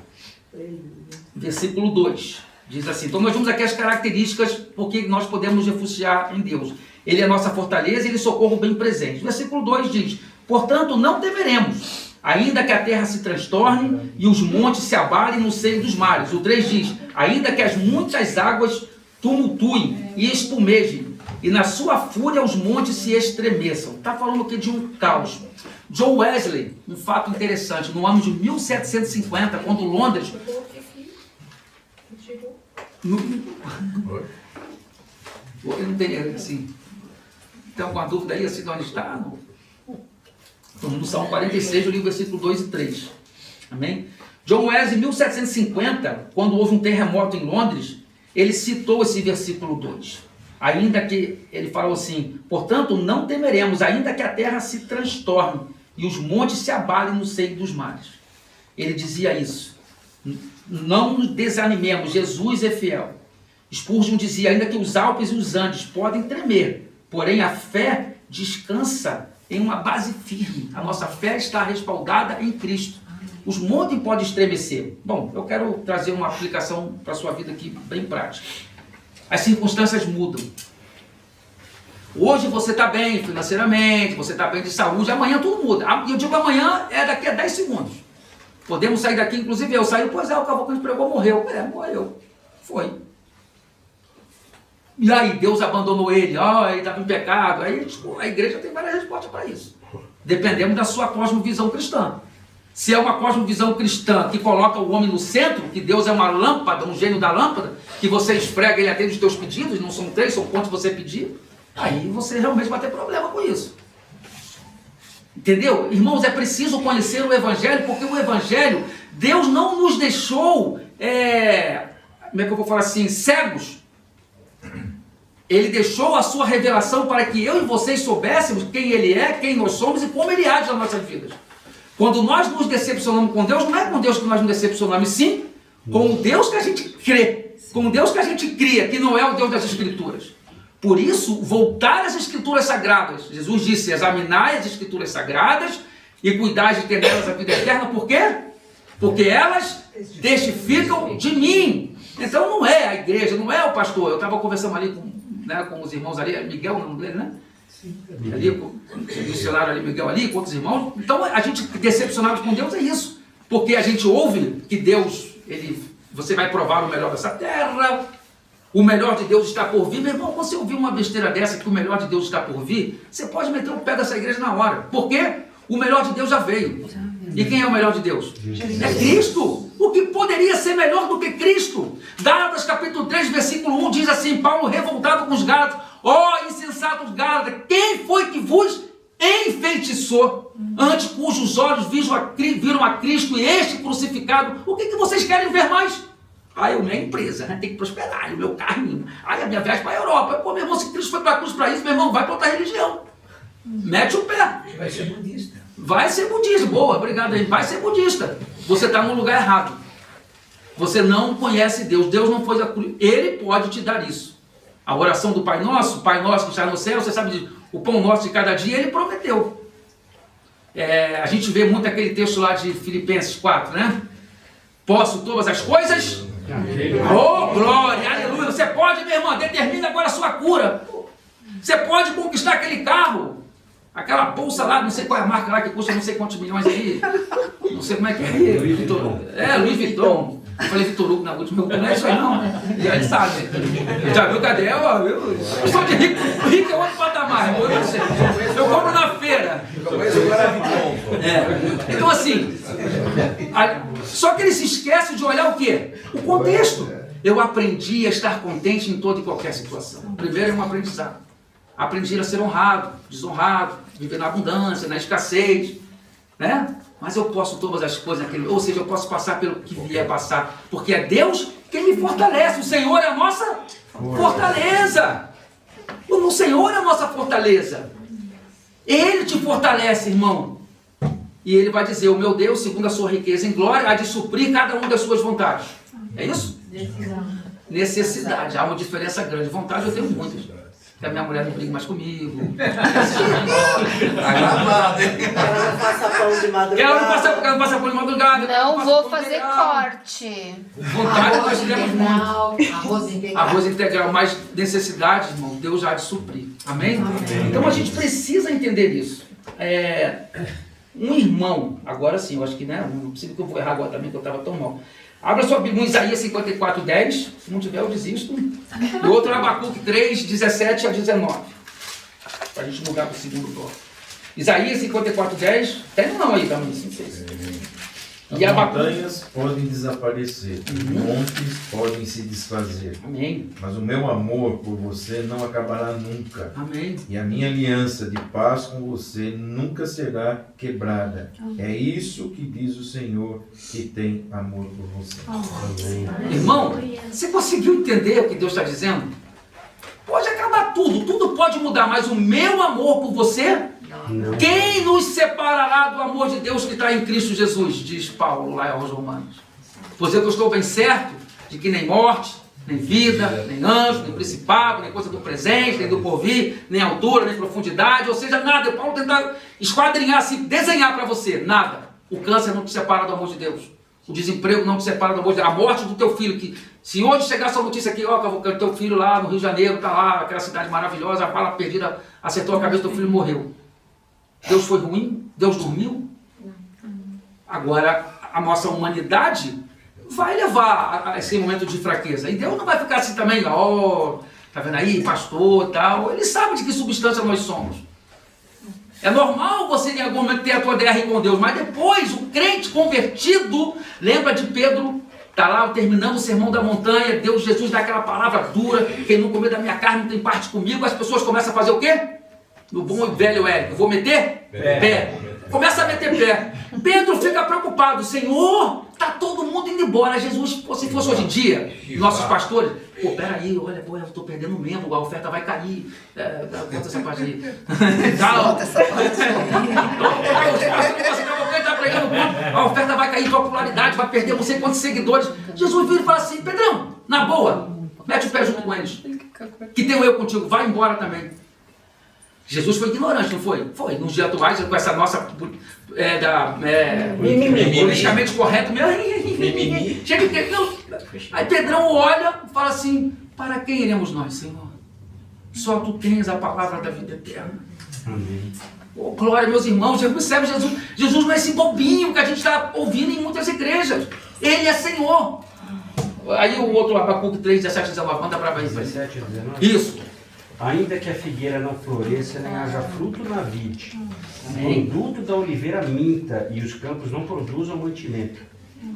Versículo 2 diz assim, então nós vimos aqui as características porque nós podemos refugiar em Deus. Ele é a nossa fortaleza e ele socorro bem presente. Versículo 2 diz, portanto não temeremos, ainda que a terra se transtorne e os montes se abalem no seio dos mares. O 3 diz, ainda que as muitas águas tumultuem e espumejem, e na sua fúria os montes se estremeçam. Está falando aqui de um caos. John Wesley, um fato interessante, no ano de 1750, quando Londres... Eu não tenho, assim... Tem alguma dúvida aí, assim, de onde está? No Salmo 46, eu li o versículo 2 e 3. Amém? John Wesley, em 1750, quando houve um terremoto em Londres, ele citou esse versículo 2. Ainda que, ele falou assim, portanto, não temeremos, ainda que a terra se transtorne e os montes se abalem no seio dos mares. Ele dizia isso. Não nos desanimemos, Jesus é fiel. Spurgeon dizia, ainda que os Alpes e os Andes podem tremer, porém a fé descansa em uma base firme. A nossa fé está respaldada em Cristo. Os montes podem estremecer. Bom, eu quero trazer uma aplicação para a sua vida aqui bem prática. As circunstâncias mudam. Hoje você está bem financeiramente, você está bem de saúde, amanhã tudo muda. Eu digo amanhã é daqui a 10 segundos. Podemos sair daqui, inclusive eu saí, pois é, o Cavalcante pregou, morreu. Morreu. Foi. E aí, Deus abandonou ele, ele estava em pecado. Aí a igreja tem várias respostas para isso. Dependendo da sua cosmovisão cristã. Se é uma cosmovisão cristã que coloca o homem no centro, que Deus é uma lâmpada, um gênio da lâmpada, que você esfrega e ele atende os teus pedidos, não são 3, são quantos você pedir, aí você realmente vai ter problema com isso. Entendeu? Irmãos, é preciso conhecer o Evangelho, porque o Evangelho, Deus não nos deixou, como é que eu vou falar assim, cegos. Ele deixou a sua revelação para que eu e vocês soubéssemos quem Ele é, quem nós somos e como Ele age nas nossas vidas. Quando nós nos decepcionamos com Deus, não é com Deus que nós nos decepcionamos, sim com o Deus que a gente crê, com o Deus que a gente cria, que não é o Deus das Escrituras. Por isso, voltar às Escrituras Sagradas. Jesus disse, examinai as Escrituras Sagradas e cuidai de ter nelas a vida eterna. Por quê? Porque elas testificam de mim. Então não é a igreja, não é o pastor. Eu estava conversando ali com os irmãos ali, Miguel, o nome dele, né? Ali, com o missionário ali, Miguel ali, com outros irmãos. Então a gente decepcionado com Deus é isso. Porque a gente ouve que Deus, você vai provar o melhor dessa terra, o melhor de Deus está por vir. Meu irmão, quando você ouvir uma besteira dessa, que o melhor de Deus está por vir, você pode meter o pé dessa igreja na hora. Por quê? O melhor de Deus já veio. E quem é o melhor de Deus? É Cristo. O que poderia ser melhor do que Cristo? Gálatas capítulo 3, versículo 1 diz assim, Paulo revoltado com os Gálatas, insensatos Gálatas, quem foi que vos enfeitiçou, ante cujos olhos viram a Cristo e este crucificado? O que vocês querem ver mais? A minha empresa, né? Tem que prosperar, o meu carro, a minha viagem para a Europa. Pô, meu irmão, se Cristo foi para a cruz para isso, meu irmão, vai para outra religião. Mete o pé. Vai ser budista. Vai ser budista. Boa, obrigado aí. Vai ser budista. Você está no lugar errado. Você não conhece Deus. Deus não foi a cruz. Ele pode te dar isso. A oração do Pai Nosso que está no céu, você sabe disso. O pão nosso de cada dia, Ele prometeu. A gente vê muito aquele texto lá de Filipenses 4, né? Posso todas as coisas? Oh, glória, aleluia. Você pode, minha irmã, determina agora a sua cura. Você pode conquistar aquele carro. Aquela bolsa lá, não sei qual é a marca lá que custa não sei quantos milhões aí. Não sei como é que é. Louis Vuitton. Eu falei Vitor Hugo na última, não é isso aí não. E aí ele sabe. Já viu, cadê? Eu sou de rico. Rico é outro patamar. Eu compro na feira. Então assim, só que ele se esquece de olhar o quê? O contexto. Eu aprendi a estar contente em toda e qualquer situação. Primeiro é um aprendizado. Aprendi a ser honrado, desonrado, viver na abundância, na escassez, né? Mas eu posso todas as coisas, ou seja, eu posso passar pelo que vier passar, porque é Deus quem me fortalece. O Senhor é a nossa fortaleza. O Senhor é a nossa fortaleza. Ele te fortalece, irmão. E Ele vai dizer, o meu Deus, segundo a sua riqueza em glória, há de suprir cada uma das suas vontades. É isso? Necessidade. Há uma diferença grande. Vontade eu tenho muitas. Que a minha mulher não briga mais comigo. Tá gravado, hein? Ela não passa pão de Que ela madrugada. não passa pão de madrugada. Não passa vou pão fazer integral. corte. Vontade nós temos muito. Arroz integral. Arroz integral, mas necessidades, irmão, Deus já há de suprir. Amém? Então a gente precisa entender isso. Um irmão, agora sim, eu acho que não precisa que eu vou errar agora também, que eu estava tão mal. Abra sua Bíblia em Isaías 54:10, se não tiver eu desisto. E outro Abacuque 3:17 a 19. Para a gente mudar para o segundo bloco. Isaías 54:10, tem não aí também, não sei se. E As Abacuque. montanhas podem desaparecer, montes podem se desfazer, Amém, mas o meu amor por você não acabará nunca. amém. E a minha aliança de paz com você nunca será quebrada. É isso que diz o Senhor, que tem amor por você. Irmão, você conseguiu entender o que Deus está dizendo? Pode acabar tudo, tudo pode mudar, mas o meu amor por você, Não. quem nos separará do amor de Deus que está em Cristo Jesus? Diz Paulo lá aos Romanos. Pois eu estou bem certo de que nem morte, nem vida, nem anjo, nem principado, nem coisa do presente, nem do porvir, nem altura, nem profundidade, ou seja, nada. Paulo tenta esquadrinhar, assim, desenhar para você, nada. O câncer não te separa do amor de Deus. O desemprego não te separa do amor de Deus. A morte do teu filho, que se hoje chegar essa notícia aqui, ó, que o teu filho lá no Rio de Janeiro, tá lá, aquela cidade maravilhosa, a bala perdida acertou a cabeça do teu filho e morreu. Deus foi ruim? Deus dormiu? Agora, a nossa humanidade vai levar a esse momento de fraqueza. E Deus não vai ficar assim também, ó, tá vendo aí, pastor e tal. Ele sabe de que substância nós somos. É normal você em algum momento ter a tua DR com Deus, mas depois o crente convertido, lembra de Pedro, está lá terminando o sermão da montanha, Deus, Jesus dá aquela palavra dura, quem não comer da minha carne não tem parte comigo, as pessoas começam a fazer o quê? No bom e velho Érico, vou meter? Pé. Começa a meter pé. Pedro fica preocupado, Senhor, tá todo mundo indo embora. Jesus, se fosse hoje em dia, nossos pastores, pô, peraí, olha, pô, eu tô perdendo membro, a oferta vai cair. Conta essa parte aí. Volta essa parte. A oferta vai cair, tua popularidade vai perder não sei quantos seguidores. Jesus vira e fala assim, Pedrão, na boa, mete o pé junto com eles. Que tenho eu contigo, vai embora também. Jesus foi ignorante, não foi? Foi. Nos dias atuais, com essa nossa politicamente correto, chega que não. Aí Pedrão olha e fala assim, para quem iremos nós, Senhor? Só tu tens a palavra da vida eterna. Amém. Oh, glória, meus irmãos, já percebe Jesus? Jesus não é esse bobinho que a gente está ouvindo em muitas igrejas. Ele é Senhor. Aí o outro Abacuque 3, 17, 19, manda para baixo. 17 a 19. Isso. Ainda que a figueira não floresça, nem haja fruto na vide, o produto da oliveira minta e os campos não produzam mantimento,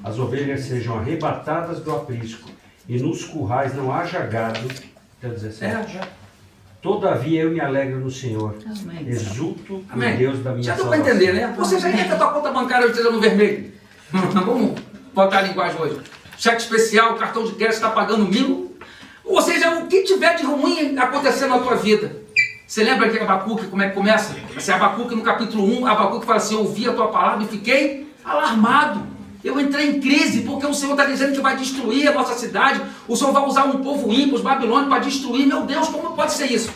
as ovelhas sejam arrebatadas do aprisco e nos currais não haja gado, até 17. Todavia eu me alegro no Senhor, Amém. exulto no Amém. Deus da minha Já deu salvação. para entender, né? Você já quer que a tua conta bancária esteja no vermelho. Vamos botar a linguagem hoje. Cheque especial, cartão de crédito está pagando 1.000. Ou seja, o que tiver de ruim acontecendo na tua vida. Você lembra que Abacuque, como é que começa? Esse Abacuque no capítulo 1, Abacuque fala assim, eu ouvi a tua palavra e fiquei alarmado. Eu entrei em crise, porque o Senhor está dizendo que vai destruir a nossa cidade. O Senhor vai usar um povo ímpio, os babilônios, para destruir. Meu Deus, como pode ser isso?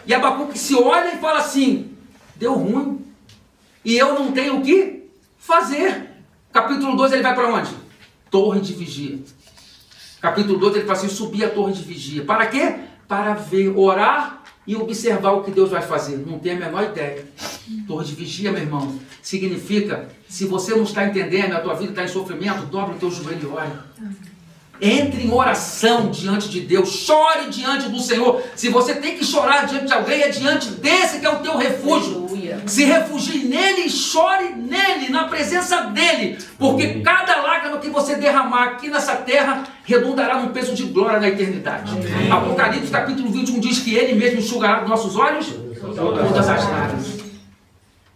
E Abacuque se olha e fala assim, deu ruim. E eu não tenho o que fazer. Capítulo 2 ele vai para onde? Torre de vigia. Capítulo 2 ele fala assim, subir a torre de vigia. Para quê? Para ver, orar e observar o que Deus vai fazer. Não tenho a menor ideia. Torre de vigia, meu irmão, significa, se você não está entendendo, a tua vida está em sofrimento, dobre o teu joelho e ore. Entre em oração diante de Deus, chore diante do Senhor. Se você tem que chorar diante de alguém, é diante desse que é o teu refúgio. Aleluia. Se refugie nele e chore nele, na presença dele, porque cada lágrima que você derramar aqui nessa terra redundará num peso de glória na eternidade. Apocalipse capítulo 21 diz que ele mesmo enxugará dos nossos olhos todas as lágrimas.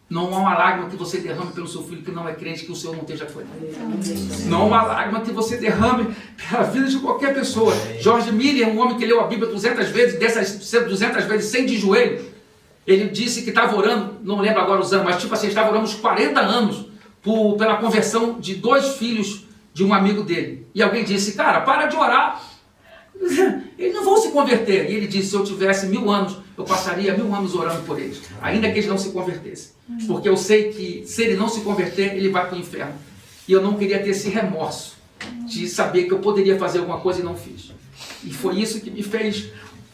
Não há uma lágrima que você derrame pelo seu filho que não é crente, que o Senhor não esteja cuidando. Não há uma lágrima que você derrame pela vida de qualquer pessoa. Jorge Miller, um homem que leu a Bíblia 200 vezes, dessas 200 vezes, 100 de joelho, ele disse que estava orando, não lembro agora os anos, mas tipo assim, estava orando uns 40 anos pela conversão de 2 filhos de um amigo dele. E alguém disse, cara, para de orar. Eles não vão se se converter. E ele disse, se eu tivesse 1000 anos, eu passaria 1000 anos orando por eles, ainda que eles não se convertessem. Porque eu sei que se ele não se converter, ele vai para o inferno. E eu não queria ter esse remorso de saber que eu poderia fazer alguma coisa e não fiz. E foi isso que me fez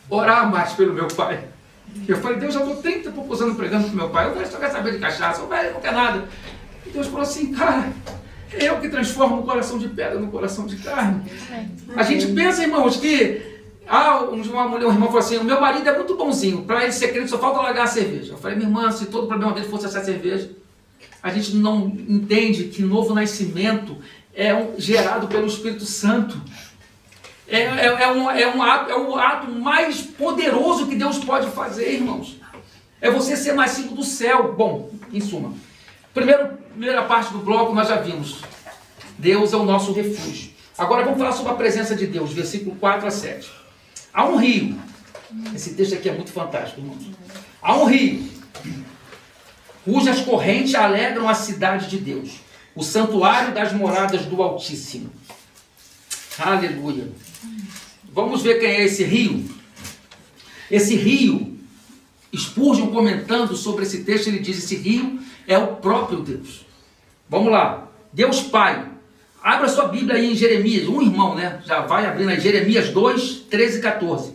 orar mais pelo meu pai. Eu falei, Deus, já estou 30 e poucos anos pregando pro meu pai, o velho só quer saber de cachaça, o velho não quer nada. E Deus falou assim, cara, é eu que transformo um coração de pedra no coração de carne. A gente pensa, irmãos, que um irmão falou assim, o meu marido é muito bonzinho, para ele ser crente só falta largar a cerveja. Eu falei, minha irmã, se todo o problema dele fosse essa cerveja, a gente não entende que novo nascimento é gerado pelo Espírito Santo. É o ato mais poderoso que Deus pode fazer, irmãos. É você ser nascido do céu. Bom, em suma, primeira parte do bloco nós já vimos. Deus é o nosso refúgio. Agora vamos falar sobre a presença de Deus, versículo 4 a 7. Há um rio. Esse texto aqui é muito fantástico, irmãos. Há um rio, cujas correntes alegram a cidade de Deus, o santuário das moradas do Altíssimo. Aleluia. Vamos ver quem é esse rio. Esse rio, Spurgeon comentando sobre esse texto, ele diz, esse rio é o próprio Deus. Vamos lá. Deus Pai. Abra sua Bíblia aí em Jeremias, um irmão, né? Já vai abrindo aí, Jeremias 2, 13 e 14.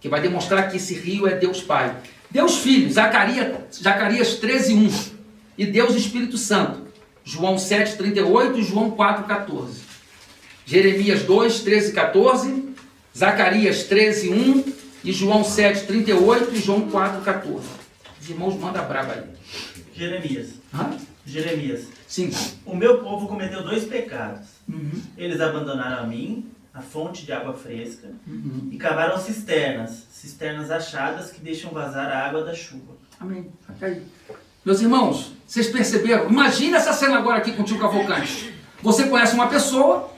Que vai demonstrar que esse rio é Deus Pai. Deus Filho, Zacarias 13, 1. E Deus Espírito Santo. João 7, 38 e João 4, 14. Jeremias 2, 13 e 14. Zacarias 13, 1 e João 7, 38 e João 4, 14. Os irmãos mandam brava aí. Jeremias. Hã? Jeremias. Sim. O meu povo cometeu 2 pecados. Uhum. Eles abandonaram a mim, a fonte de água fresca, e cavaram cisternas achadas que deixam vazar a água da chuva. Amém. Até aí. Meus irmãos, vocês perceberam? Imagina essa cena agora aqui com o tio Cavalcante. Você conhece uma pessoa,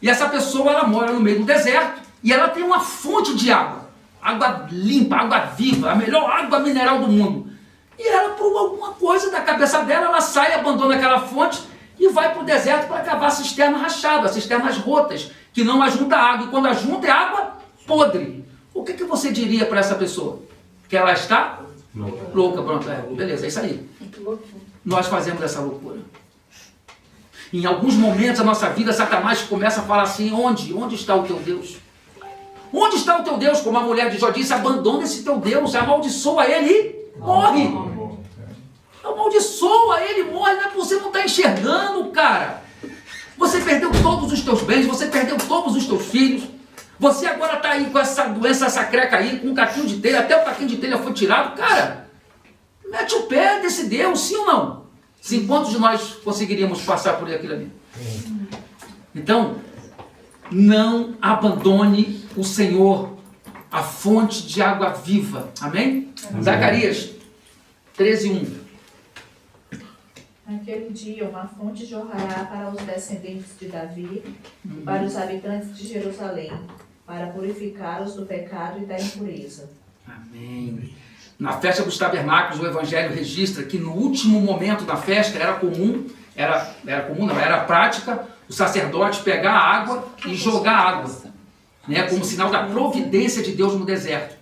e essa pessoa ela mora no meio do deserto, e ela tem uma fonte de água. Água limpa, água viva, a melhor água mineral do mundo. E ela, por alguma coisa da cabeça dela, ela sai, abandona aquela fonte e vai para o deserto para cavar cisterna rachada, cisternas rotas, que não ajunta água. E quando ajunta é água podre. O que você diria para essa pessoa? Que ela está louca. Pronto, beleza, é isso aí. Nós fazemos essa loucura. Em alguns momentos da nossa vida, Satanás começa a falar assim, onde está o teu Deus? Onde está o teu Deus? Como a mulher de Jó disse, abandona esse teu Deus, amaldiçoa ele e morre. Amaldiçoa ele e morre, não é que você não está enxergando, cara. Você perdeu todos os teus bens, você perdeu todos os teus filhos. Você agora está aí com essa doença, essa creca aí, com um caquinho de telha, até o caquinho de telha foi tirado. Cara, mete o pé desse Deus, sim ou não? Sim, quantos de nós conseguiríamos passar por aquilo ali? Então, não abandone o Senhor, a fonte de água viva. Amém? Amém. Zacarias 13, 1. Naquele dia uma fonte jorrará para os descendentes de Davi, para os habitantes de Jerusalém, para purificá-los do pecado e da impureza. Amém. Na festa dos tabernáculos, o Evangelho registra que no último momento da festa era prática o sacerdote pegar a água e jogar a água, né, como sinal da providência de Deus no deserto.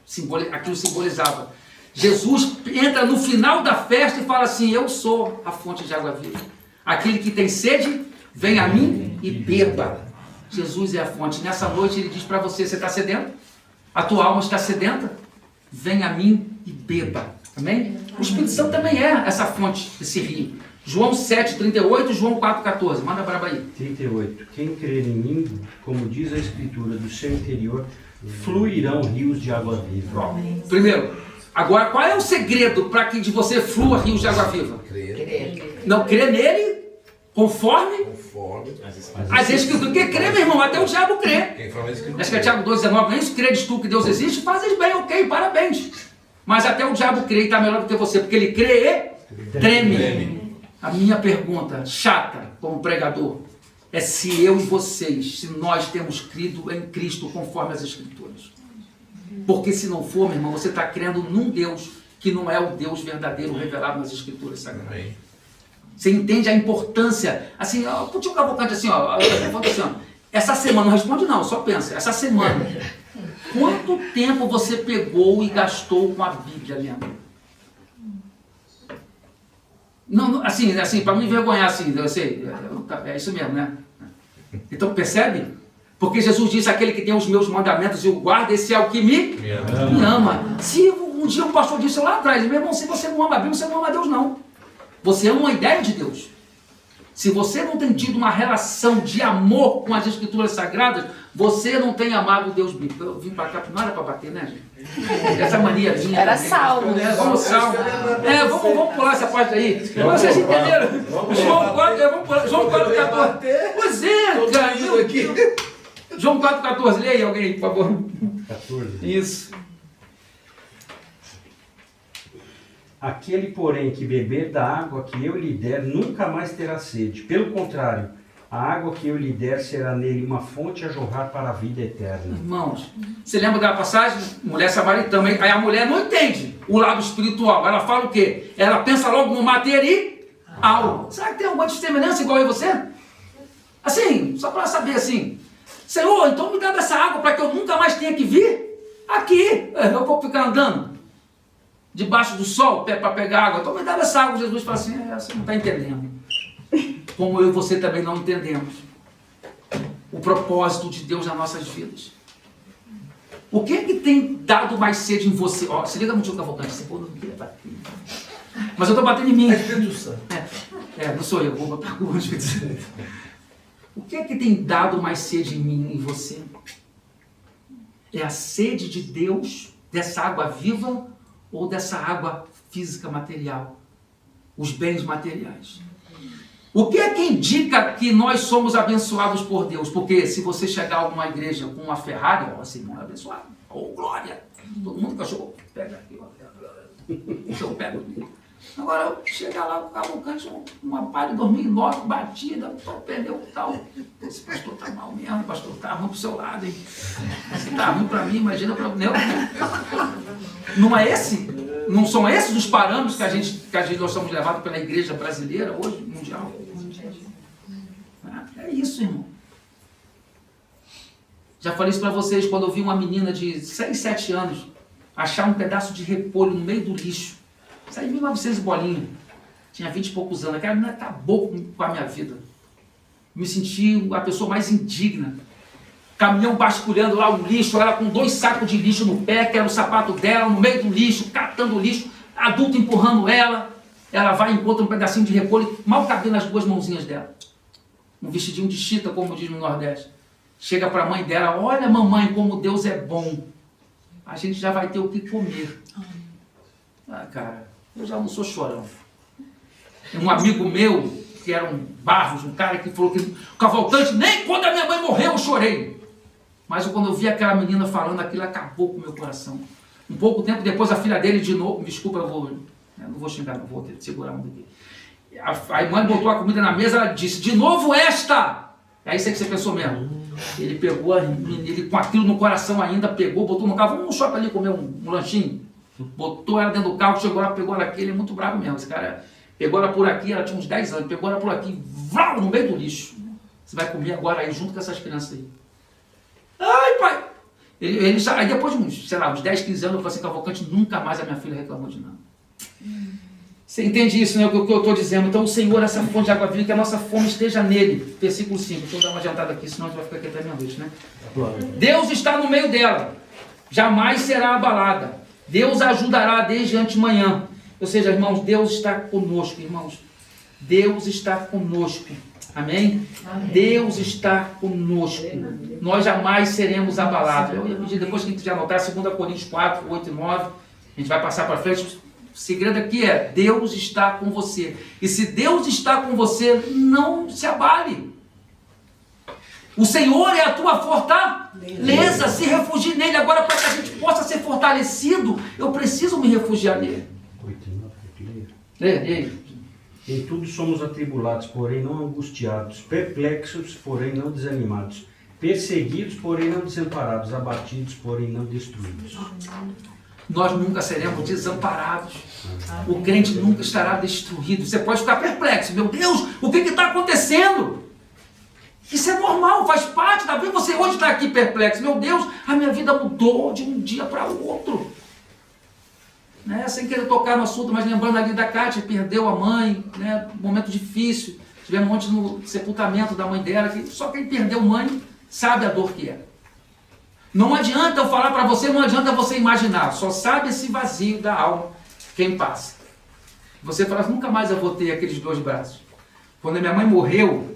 Aquilo simbolizava. Jesus entra no final da festa e fala assim, eu sou a fonte de água viva. Aquele que tem sede, vem a mim e beba. Jesus é a fonte. Nessa noite ele diz para você, você está sedento? A tua alma está sedenta? Vem a mim e beba. Amém? O Espírito Santo também é essa fonte, esse rio. João 7, 38 e João 4, 14. Manda braba aí. 38. Quem crer em mim, como diz a Escritura, do seu interior fluirão rios de água viva. Primeiro, agora qual é o segredo para que de você flua rios de água viva? Crer. Não, crer nele conforme as Escrituras. Porque crer, meu irmão, até o diabo crê. Acho que é Tiago 2,19, não é isso? Credes tu que Deus existe? Fazes bem, ok, parabéns. Mas até o diabo crê e está melhor do que você, porque ele crê e treme. A minha pergunta, chata, como pregador, é se eu e vocês, se nós temos crido em Cristo conforme as Escrituras. Porque se não for, meu irmão, você está crendo num Deus que não é o Deus verdadeiro revelado nas Escrituras Sagradas. Você entende a importância? Assim, o tio Cavalcante assim, essa semana, não responde não, só pensa, essa semana, Quanto tempo você pegou e gastou com a Bíblia lendo? Não, assim, para não envergonhar, assim, eu sei, é isso mesmo, né? Então, percebe? Porque Jesus disse, aquele que tem os meus mandamentos e o guarda, esse é o que me ama. Se um dia um pastor disse lá atrás, meu irmão, se você não ama a Bíblia, você não ama Deus, não. Você ama uma ideia de Deus. Se você não tem tido uma relação de amor com as Escrituras Sagradas, você não tem amado Deus bíblico. Eu vim para cá, não era para bater, né, gente? Essa mania minha. Era salmo. Vamos salmo. Vamos pular essa parte aí. Vocês entenderam? João 4,14. Pois é, cara. João 4,14. Leia aí alguém, por favor. 14. Isso. Aquele, porém, que beber da água que eu lhe der, nunca mais terá sede. Pelo contrário, a água que eu lhe der será nele uma fonte a jorrar para a vida eterna. Irmãos, você lembra da passagem? Mulher samaritana. Aí a mulher não entende o lado espiritual. Ela fala o quê? Ela pensa logo no material. Será que tem alguma semelhança igual a você? Assim, só para saber assim. Senhor, então me dá dessa água para que eu nunca mais tenha que vir aqui. Eu vou ficar andando debaixo do sol para pegar água. Então me dá essa água. Jesus fala assim, você não está entendendo. Como eu e você também não entendemos o propósito de Deus nas nossas vidas. O que é que tem dado mais sede em você? Ó, se liga no tio Cavalcante, você não queria bater. Mas eu estou batendo em mim. Não sou eu, vou botar com o Espírito Santo. O que é que tem dado mais sede em mim e em você? É a sede de Deus, dessa água viva ou dessa água física material? Os bens materiais. O que é que indica que nós somos abençoados por Deus? Porque se você chegar a uma igreja com uma Ferrari, ó, esse irmão é abençoado. Ô, glória! Todo mundo cachorro pega aqui, ó. Eu pego. Agora, eu chegar lá com o Cavalcante, uma palha de 2009, batida, perdeu tal. Esse pastor tá mal mesmo, pastor, tá ruim pro seu lado, hein? Se tá ruim pra mim, imagina pra mim. Não é esse? Não são esses os parâmetros que nós somos levados pela igreja brasileira hoje, mundial? É isso, irmão. Já falei isso para vocês, quando eu vi uma menina de 6, 7 anos achar um pedaço de repolho no meio do lixo. Isso aí, 1900 bolinha. Tinha 20 e poucos anos. Aquela menina acabou com a minha vida. Me senti a pessoa mais indigna. Caminhão basculhando lá o lixo, ela com 2 sacos de lixo no pé, que era o sapato dela, no meio do lixo, catando o lixo, adulto empurrando ela. Ela vai e encontra um pedacinho de repolho, mal cabendo nas 2 mãozinhas dela. Um vestidinho de chita, como diz no Nordeste. Chega para a mãe dela, olha mamãe, como Deus é bom. A gente já vai ter o que comer. Cara, eu já não sou chorão. Um amigo meu, que era um Barros, um cara que falou que o Cavalcante, nem quando a minha mãe morreu eu chorei. Mas quando eu vi aquela menina falando aquilo, acabou com o meu coração. Um pouco tempo depois, a filha dele de novo, me desculpa, eu não vou xingar, não vou ter que segurar um daqui. A mãe botou a comida na mesa, ela disse, de novo esta! É isso aí que você pensou mesmo. Ele pegou, ele com aquilo no coração ainda, pegou, botou no carro, vamos no shopping ali comer um lanchinho. Botou ela dentro do carro, chegou lá, pegou ela aqui, ele é muito bravo mesmo. Esse cara pegou ela por aqui, ela tinha uns 10 anos, pegou ela por aqui, vrau, no meio do lixo. Você vai comer agora aí, junto com essas crianças aí. Ai, pai! Aí depois de uns, sei lá, uns 10, 15 anos, eu falei assim, Cavalcante, nunca mais a minha filha reclamou de nada. Você entende isso, né? O que eu estou dizendo? Então, o Senhor, essa fonte de água viva, que a nossa fome esteja nele. Versículo 5. Deixa eu dar uma adiantada aqui, senão a gente vai ficar aqui até meia-noite, né? Deus está no meio dela. Jamais será abalada. Deus a ajudará desde antemanhã. Ou seja, irmãos, Deus está conosco, irmãos. Deus está conosco. Amém? Amém. Deus está conosco. Nós jamais seremos abalados. Eu ia pedir, depois que a gente já anotar, 2 Coríntios 4, 8 e 9, a gente vai passar para frente. O segredo aqui é, Deus está com você. E se Deus está com você, não se abale. O Senhor é a tua fortaleza, se refugie nele. Agora, para que a gente possa ser fortalecido, eu preciso me refugiar nele. 8 e 9, leia. Em tudo somos atribulados, porém não angustiados, perplexos, porém não desanimados, perseguidos, porém não desamparados, abatidos, porém não destruídos. Nós nunca seremos desamparados. O crente nunca estará destruído. Você pode ficar perplexo. Meu Deus, o que está acontecendo? Isso é normal, faz parte da vida. Você hoje está aqui perplexo. Meu Deus, a minha vida mudou de um dia para o outro. Né? Sem querer tocar no assunto, mas lembrando ali da Kátia, perdeu a mãe, né? Momento difícil. Tivemos ontem no sepultamento da mãe dela, que só quem perdeu mãe sabe a dor que é. Não adianta eu falar para você, não adianta você imaginar. Só sabe esse vazio da alma quem passa. Você fala, nunca mais eu vou ter aqueles 2 braços. Quando a minha mãe morreu,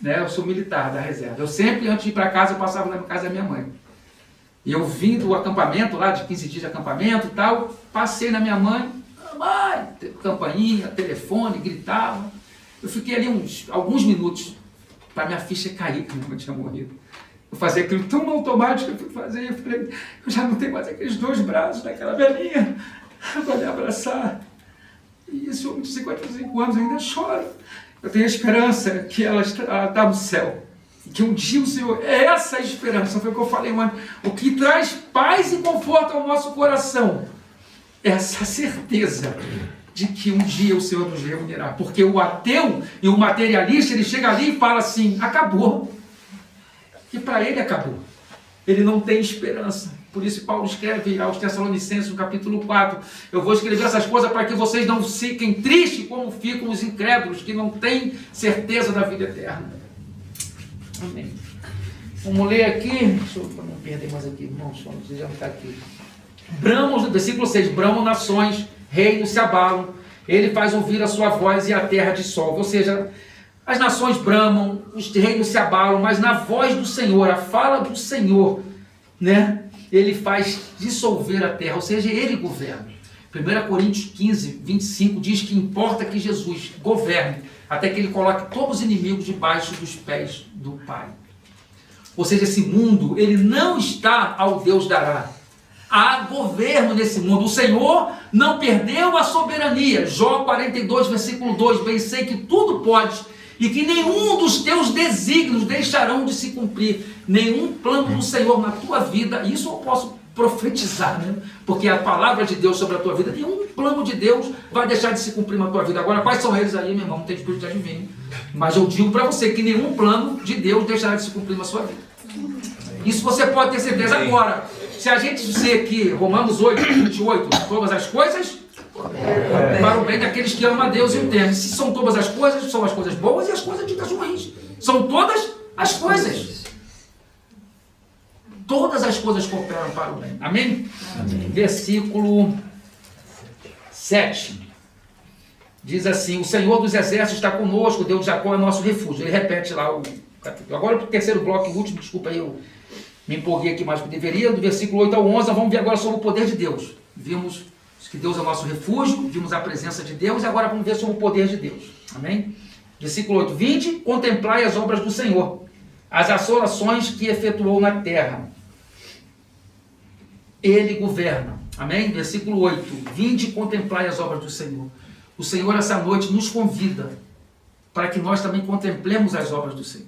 né, eu sou militar da reserva. Eu sempre, antes de ir para casa, eu passava na casa da minha mãe. E eu vim do acampamento, lá de 15 dias de acampamento e tal, passei na minha mãe, mãe, campainha, telefone, gritava. Eu fiquei ali alguns minutos para minha ficha cair, que minha mãe tinha morrido. Eu fazia aquilo tão automático, eu fui fazer, eu falei, eu já não tenho mais aqueles 2 braços daquela velhinha para me abraçar. E esse homem de 55 anos ainda chora. Eu tenho a esperança que ela está no céu. Que um dia o Senhor... Essa é a esperança, foi o que eu falei ontem. O que traz paz e conforto ao nosso coração. Essa certeza de que um dia o Senhor nos reunirá. Porque o ateu e o materialista, ele chega ali e fala assim, acabou. E para ele acabou. Ele não tem esperança. Por isso Paulo escreve aos Tessalonicenses no capítulo 4, eu vou escrever essas coisas para que vocês não fiquem tristes como ficam os incrédulos, que não têm certeza da vida eterna. Amém. Vamos ler aqui, deixa eu não perder mais aqui, irmãos, você já não está aqui. Bramam, versículo 6, bramam nações, reinos se abalam, ele faz ouvir a sua voz e a terra dissolve. Ou seja, as nações bramam, os reinos se abalam, mas na voz do Senhor, a fala do Senhor, né? Ele faz dissolver a terra, ou seja, ele governa. 1 Coríntios 15, 25 diz que importa que Jesus governe até que ele coloque todos os inimigos debaixo dos pés do Pai. Ou seja, esse mundo, ele não está ao Deus dará. Há governo nesse mundo. O Senhor não perdeu a soberania. Jó 42, versículo 2, bem sei que tudo pode e que nenhum dos teus desígnios deixarão de se cumprir. Nenhum plano do Senhor na tua vida, isso eu posso profetizar, né? Porque a palavra de Deus sobre a tua vida, nenhum plano de Deus vai deixar de se cumprir na tua vida. Agora, quais são eles aí, meu irmão? Não tem espírito de adivinho. Mas eu digo para você que nenhum plano de Deus deixará de se cumprir na sua vida. Isso você pode ter certeza. Agora, se a gente dizer que Romanos 8, 28, todas as coisas para o bem daqueles que amam a Deus e o temem. Se são todas as coisas, são as coisas boas e as coisas ditas ruins. São todas as coisas. Todas as coisas cooperam para o bem. Amém? Amém. Versículo 7. Diz assim, o Senhor dos Exércitos está conosco, Deus de Jacó é nosso refúgio. Ele repete lá o capítulo. Agora para o terceiro bloco, o último, desculpa aí, eu me empolguei aqui mais do que deveria. Do versículo 8 ao 11, vamos ver agora sobre o poder de Deus. Vimos que Deus é o nosso refúgio, vimos a presença de Deus, e agora vamos ver sobre o poder de Deus. Amém? Versículo 8, 20, contemplai as obras do Senhor, as assolações que efetuou na terra. Ele governa. Amém? Versículo 8, 20, contemplai as obras do Senhor. O Senhor essa noite nos convida para que nós também contemplemos as obras do Senhor.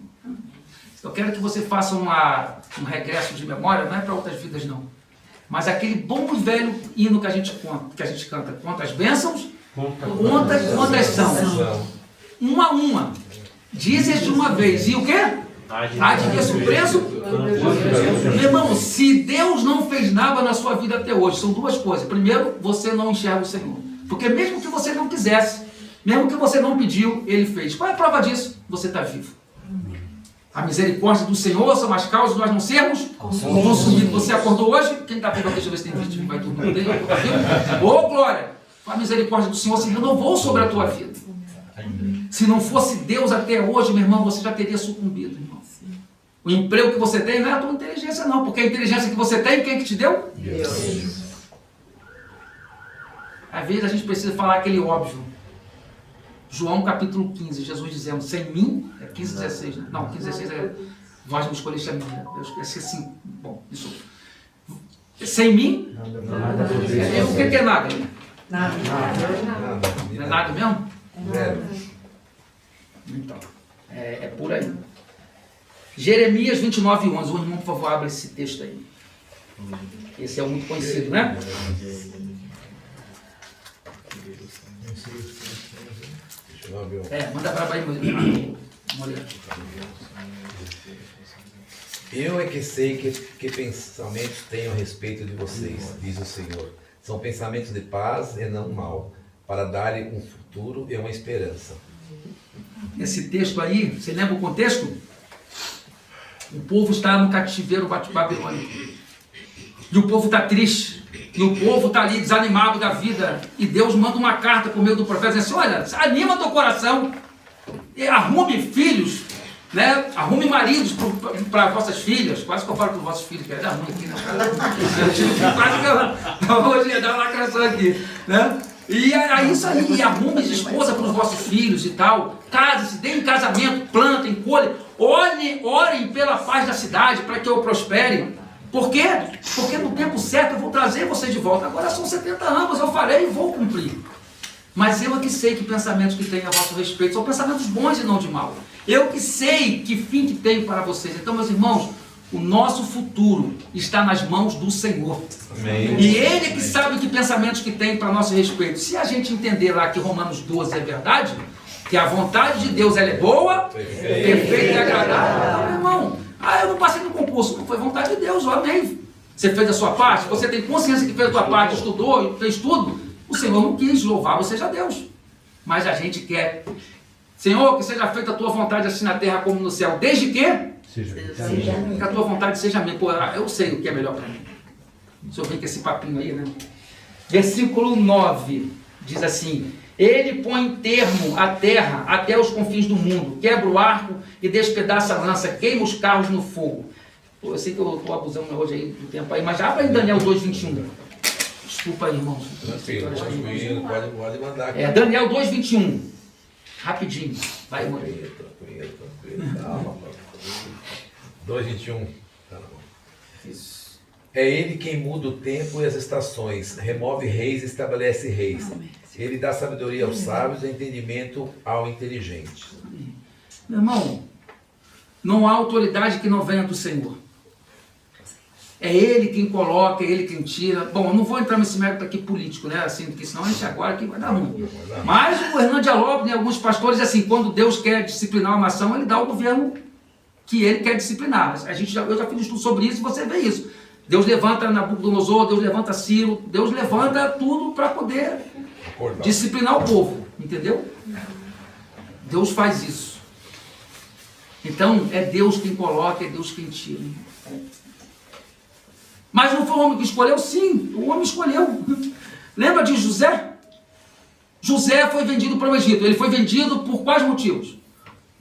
Eu quero que você faça um regresso de memória, não é para outras vidas não, mas aquele bom e velho hino que a gente canta, quantas bênçãos, quantas são, uma a uma, dizes de uma vez, e o quê? Há de ter surpreso? Meu irmão, se Deus não fez nada na sua vida até hoje, são duas coisas. Primeiro, você não enxerga o Senhor, porque mesmo que você não quisesse, mesmo que você não pediu, Ele fez. Qual é a prova disso? Você está vivo. A misericórdia do Senhor são as causas de nós não sermos consumidos. Você acordou hoje? Quem está vendo? Deixa eu ver se tem vídeo. Vai dormir dele. Ô, glória! A misericórdia do Senhor se renovou sobre a tua vida. Se não fosse Deus até hoje, meu irmão, você já teria sucumbido, irmão. O emprego que você tem não é a tua inteligência, não. Porque a inteligência que você tem, quem que te deu? Deus. Às vezes a gente precisa falar aquele óbvio. João capítulo 15, Jesus dizendo, sem mim, é 15, 16, né? Não, 15, 16 é, vós me escolheste a mim, né? Eu esqueci assim, bom, isso. Sem mim, nada. O que é nada? Nada. Não é nada mesmo? Então, é por aí. Jeremias 29, 11, o irmão, por favor, abra esse texto aí. Esse é muito conhecido, né? Manda para aí, mulher. Eu é que sei que pensamentos tenho a respeito de vocês, diz o Senhor. São pensamentos de paz e não mal, para dar-lhe um futuro e uma esperança. Esse texto aí, você lembra o contexto? O povo está no cativeiro babilônico. E o povo está triste. E o povo está ali desanimado da vida. E Deus manda uma carta por meio do profeta, dizendo assim, olha, anima teu coração. E arrume filhos, né? Arrume maridos para vossas filhas. Quase que eu falo para os vossos filhos, que era ruim aqui, né? Quase que eu vou dar uma lacração aqui, né? E é isso aí, e arrume esposa para os vossos filhos e tal. Case-se, deem casamento, plantem, colhem. Orem pela paz da cidade, para que eu prospere. Por quê? Porque no tempo certo eu vou trazer vocês de volta. Agora são 70 anos, eu falei e vou cumprir. Mas eu é que sei que pensamentos que tenho a vosso respeito são pensamentos bons e não de mal. Eu que sei que fim que tenho para vocês. Então, meus irmãos, o nosso futuro está nas mãos do Senhor. Amém. E Ele é que sabe que pensamentos que tem para nosso respeito. Se a gente entender lá que Romanos 12 é verdade, que a vontade de Deus ela é boa, perfeita e agradável. Não, meu irmão, eu não passei no concurso, não foi vontade de Deus, eu amei. Você fez a sua parte, você tem consciência que fez a sua parte, estudou, fez tudo. O Senhor não quis, louvado seja Deus. Mas a gente quer. Senhor, que seja feita a tua vontade assim na terra como no céu. Desde que? Que a tua vontade seja minha. Pô, eu sei o que é melhor para mim. O senhor vem com esse papinho aí, né? Versículo 9 diz assim: Ele põe termo à terra até os confins do mundo, quebra o arco e despedaça a lança, queima os carros no fogo. Eu sei que eu estou abusando hoje aí do tempo aí, mas já abre aí Daniel 2:21. Desculpa aí, irmãos. Tranquilo, pode mandar aqui. Daniel 2:21. Rapidinho. Vai, irmão. Tranquilo. Calma. 2:21. Isso. É Ele quem muda o tempo e as estações, remove reis e estabelece reis. Ele dá sabedoria aos sábios e entendimento ao inteligente. Meu irmão, não há autoridade que não venha do Senhor. É Ele quem coloca, é Ele quem tira. Bom, eu não vou entrar nesse mérito aqui político, né? Assim, porque senão a gente agora aqui vai dar ruim. Mas o Hernando Diallo, né, alguns pastores, assim, quando Deus quer disciplinar uma nação, Ele dá ao governo que Ele quer disciplinar. Eu já fiz um estudo sobre isso e você vê isso. Deus levanta Nabucodonosor, Deus levanta Ciro, Deus levanta tudo para poder disciplinar o povo, entendeu? Deus faz isso. Então, é Deus quem coloca, é Deus quem tira. Mas não foi o homem que escolheu? Sim, o homem escolheu. Lembra de José? José foi vendido para o Egito. Ele foi vendido por quais motivos?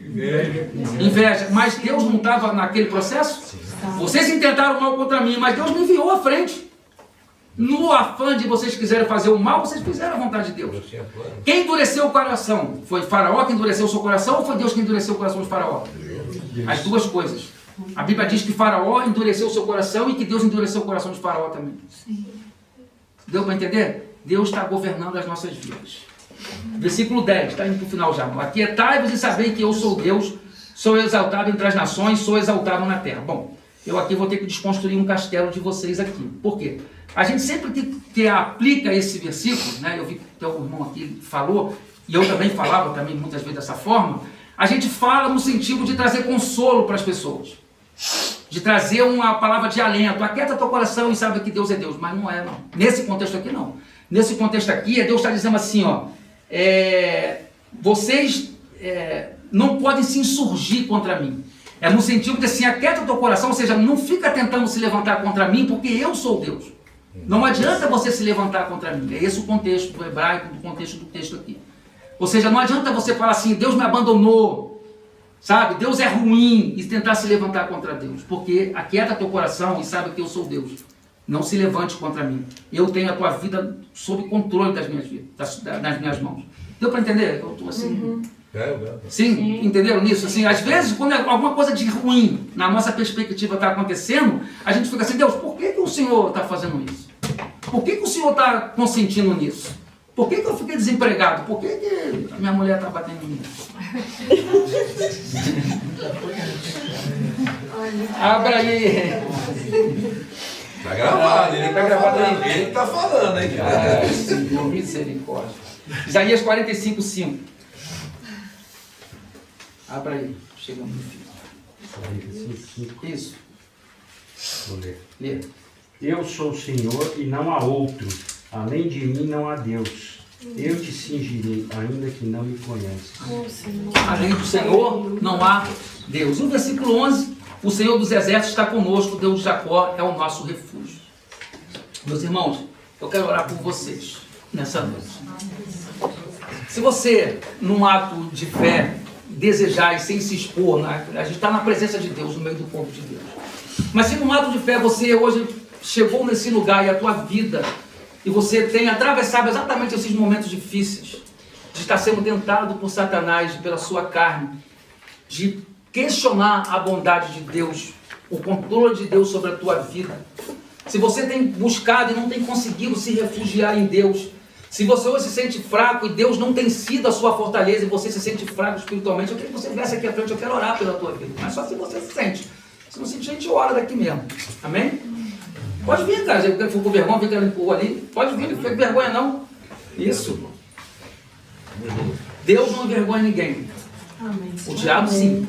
Inveja. Mas Deus não estava naquele processo? Sim. Vocês intentaram mal contra mim, mas Deus me enviou à frente. No afã de vocês quiserem fazer o mal, vocês fizeram a vontade de Deus. Quem endureceu o coração? Foi Faraó que endureceu o seu coração ou foi Deus que endureceu o coração de Faraó? As duas coisas. A Bíblia diz que Faraó endureceu o seu coração e que Deus endureceu o coração de Faraó também. Deu para entender? Deus está governando as nossas vidas. Versículo 10, está indo para o final já. Aquietai-vos e sabei que eu sou Deus, sou exaltado entre as nações, sou exaltado na terra. Bom, eu aqui vou ter que desconstruir um castelo de vocês aqui. Por quê? A gente sempre que aplica esse versículo, né? Eu vi que tem um irmão aqui que falou, e eu também falava também muitas vezes dessa forma, a gente fala no sentido de trazer consolo para as pessoas. De trazer uma palavra de alento. Aquieta teu coração e sabe que Deus é Deus. Mas não é, não. Nesse contexto aqui, não. Nesse contexto aqui, Deus está dizendo assim, ó. Vocês não podem se insurgir contra mim. É no sentido de assim, aquieta teu coração, ou seja, não fica tentando se levantar contra mim, porque eu sou Deus. Não adianta você se levantar contra mim. É esse o contexto do hebraico, do contexto do texto aqui. Ou seja, não adianta você falar assim, Deus me abandonou, sabe? Deus é ruim, e tentar se levantar contra Deus. Porque aquieta teu coração e sabe que eu sou Deus. Não se levante contra mim. Eu tenho a tua vida sob controle das minhas mãos. Deu para entender? Eu estou assim... Sim, entenderam nisso? Assim, às vezes, quando alguma coisa de ruim na nossa perspectiva está acontecendo, a gente fica assim, Deus, por que o Senhor está fazendo isso? Por que o Senhor está consentindo nisso? Por que eu fiquei desempregado? Por que a minha mulher está batendo em mim? Abra aí. Tá gravado, ele tá gravado aí. Ele tá falando, hein, cara. Senhor, misericórdia. Isaías 45, 5. Abra aí, chegamos no fim. 45, 5. Isso. Vou ler. Lê. Eu sou o Senhor e não há outro. Além de mim não há Deus. Eu te cingirei, ainda que não me conheces. Além do Senhor, não há Deus. No versículo 11, o Senhor dos Exércitos está conosco, Deus de Jacó é o nosso refúgio. Meus irmãos, eu quero orar por vocês nessa noite. Se você, num ato de fé, desejar e sem se expor, né? A gente está na presença de Deus, no meio do povo de Deus. Mas se num ato de fé você hoje chegou nesse lugar e a tua vida, e você tem atravessado exatamente esses momentos difíceis, de estar sendo tentado por Satanás, pela sua carne, de questionar a bondade de Deus, o controle de Deus sobre a tua vida. Se você tem buscado e não tem conseguido se refugiar em Deus, se você hoje se sente fraco e Deus não tem sido a sua fortaleza e você se sente fraco espiritualmente, eu queria que você viesse aqui à frente, eu quero orar pela tua vida. Mas só se você se sente. Se não sentir, a gente ora daqui mesmo. Amém? Pode vir, cara. Se for com vergonha, vem que ela empurrou ali. Pode vir, não fica com vergonha não. Isso. Deus não envergonha ninguém. O diabo sim.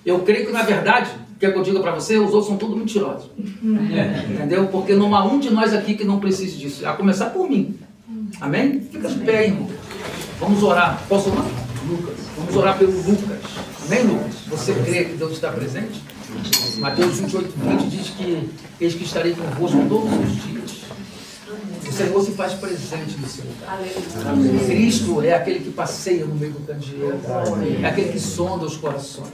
Eu creio que na verdade, quer que eu diga para você, os outros são todos mentirosos. Entendeu? Porque não há um de nós aqui que não precise disso. A começar por mim. Amém? Fica de pé, irmão. Vamos orar. Posso orar? Lucas. Vamos orar pelo Lucas. Amém, Lucas? Você crê que Deus está presente? Mateus 28, 20 diz que eis que estarei convosco todos os dias. O Senhor se faz presente nesse lugar. Cristo é aquele que passeia no meio do candeeiro. É aquele que sonda os corações.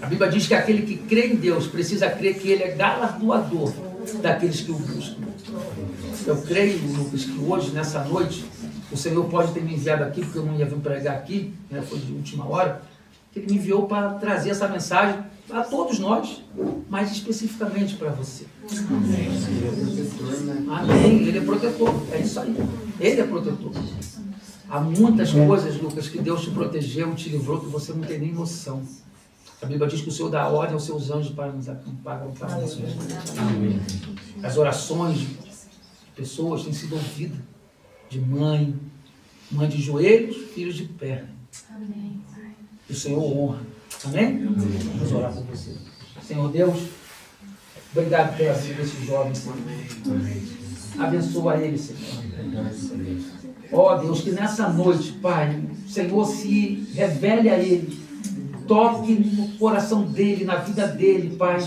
A Bíblia diz que aquele que crê em Deus precisa crer que Ele é galardoador daqueles que o buscam. Eu creio, Lucas, que hoje, nessa noite, o Senhor pode ter me enviado aqui, porque eu não ia vir pregar aqui, né, foi de última hora, que Ele me enviou para trazer essa mensagem a todos nós, mas especificamente para você. Amém. Ele é protetor, é isso aí. Ele é protetor. Há muitas coisas, Lucas, que Deus te protegeu, te livrou, que você não tem nem noção. A Bíblia diz que o Senhor dá ordem aos seus anjos para nos acampar. Amém. As orações de pessoas têm sido ouvidas, de mãe de joelhos, filhos de pé. Amém. O Senhor honra. Amém? Vamos orar por você. Senhor Deus, obrigado pela vida desse jovem, Senhor. Abençoa ele, Senhor. Ó Deus, que nessa noite, Pai, o Senhor se revele a ele. Toque no coração dele, na vida dele, Pai.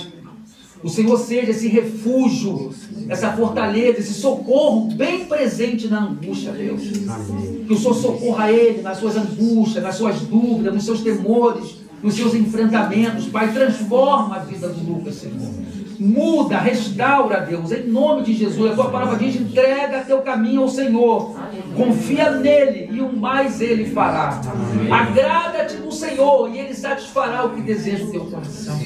O Senhor seja esse refúgio, essa fortaleza, esse socorro bem presente na angústia, Deus. Amém. Que o Senhor socorra ele nas suas angústias, nas suas dúvidas, nos seus temores, nos seus enfrentamentos, Pai. Transforma a vida do Lucas, Senhor. Muda, restaura, Deus, em nome de Jesus. A tua palavra diz: entrega teu caminho ao Senhor. Confia nele e o mais ele fará. Agrada-te no Senhor e ele satisfará o que deseja o teu coração.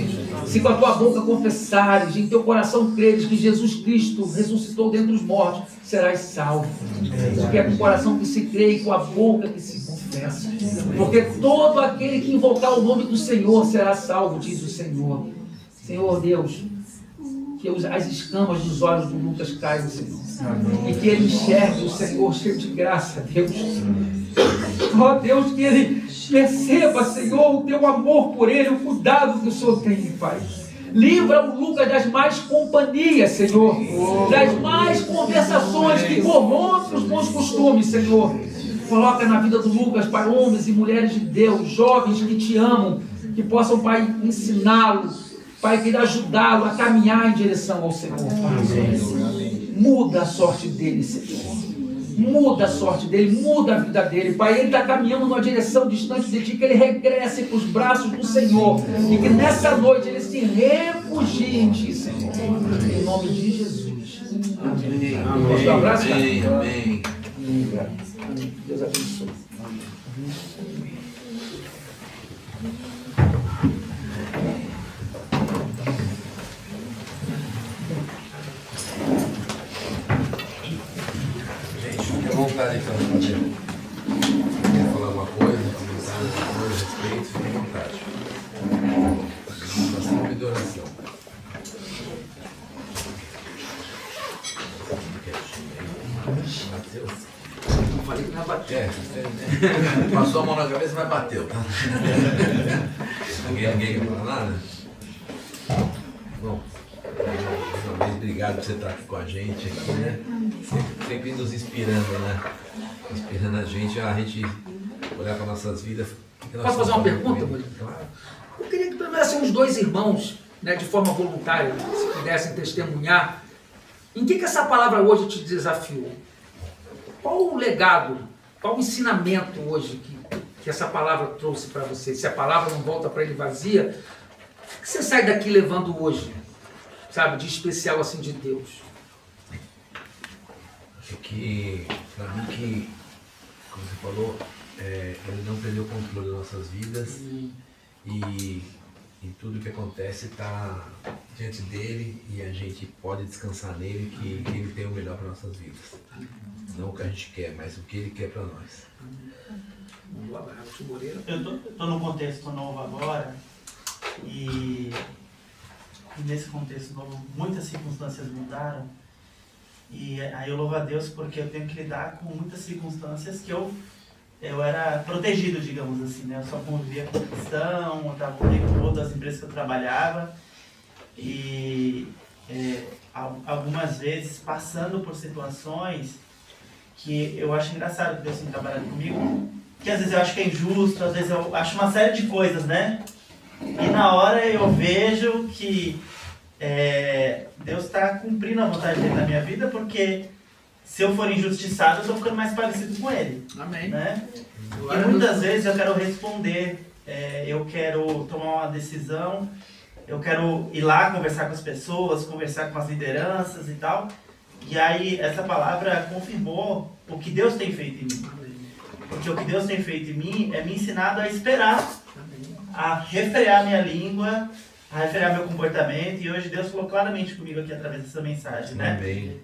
Se com a tua boca confessares e em teu coração creres que Jesus Cristo ressuscitou dentre os mortos, serás salvo. Porque é com o coração que se crê e com a boca que se confessa. Porque todo aquele que invocar o nome do Senhor será salvo, diz o Senhor. Senhor Deus, que as escamas dos olhos do Lucas caiam, Senhor. E que ele enxergue o Senhor cheio de graça, Deus. Ó Deus, que ele perceba, Senhor, o teu amor por ele, o cuidado que o Senhor tem, Pai. Livra o Lucas das más companhias, Senhor. Das más conversações que corrompem os bons costumes, Senhor. Coloca na vida do Lucas, Pai, homens e mulheres de Deus, jovens que te amam, que possam, Pai, ensiná-lo, Pai, querer ajudá-lo a caminhar em direção ao Senhor. Muda a sorte dele, Senhor. Muda a sorte dele, muda a vida dele, Pai. Ele está caminhando numa direção distante de Ti, que ele regresse para os braços do Senhor. E que nessa noite ele se refugie em Ti, Senhor. Em nome de Jesus. Amém. Posso dar um abraço, cara? Amém. Amém. Deus abençoe. Fique à vontade, então, Fabiano. Quer falar alguma coisa, comentar alguma coisa a respeito, fique à vontade. Faça de oração. Mateus. falei que não ia bater. Passou a mão na cabeça, mas bateu, tá? Ninguém quer falar nada? Bom, mais uma vez, obrigado por você estar aqui com a gente aqui, né? Sempre nos inspirando, né? Inspirando a gente olhar para nossas vidas. Posso fazer uma pergunta, Murilo? Claro. Eu queria que primeiro assim, os dois irmãos, né, de forma voluntária, se pudessem testemunhar, em que essa palavra hoje te desafiou? Qual o legado, qual o ensinamento hoje que essa palavra trouxe para você? Se a palavra não volta para ele vazia, o que você sai daqui levando hoje, sabe, de especial assim de Deus? Acho que, para mim, como você falou, ele não perdeu o controle das nossas vidas e tudo que acontece está diante dele e a gente pode descansar nele, que ele tem o melhor para nossas vidas. Não o que a gente quer, mas o que ele quer para nós. Eu tô num contexto novo agora e nesse contexto novo muitas circunstâncias mudaram e aí eu louvo a Deus porque eu tenho que lidar com muitas circunstâncias que eu era protegido, digamos assim, né? Eu só convivia com cristão, eu estava o tempo todo das empresas que eu trabalhava e algumas vezes passando por situações que eu acho engraçado que Deus tem trabalhado comigo, que às vezes eu acho que é injusto, às vezes eu acho uma série de coisas, né? E na hora eu vejo que Deus está cumprindo a vontade dele na minha vida, porque se eu for injustiçado, eu estou ficando mais parecido com ele. Amém. Né? E muitas vezes eu quero responder, eu quero tomar uma decisão, eu quero ir lá conversar com as pessoas, conversar com as lideranças e tal. E aí essa palavra confirmou o que Deus tem feito em mim. Porque o que Deus tem feito em mim é me ensinado a esperar, a refrear minha língua, a refrear meu comportamento. E hoje Deus falou claramente comigo aqui através dessa mensagem, né? Amém.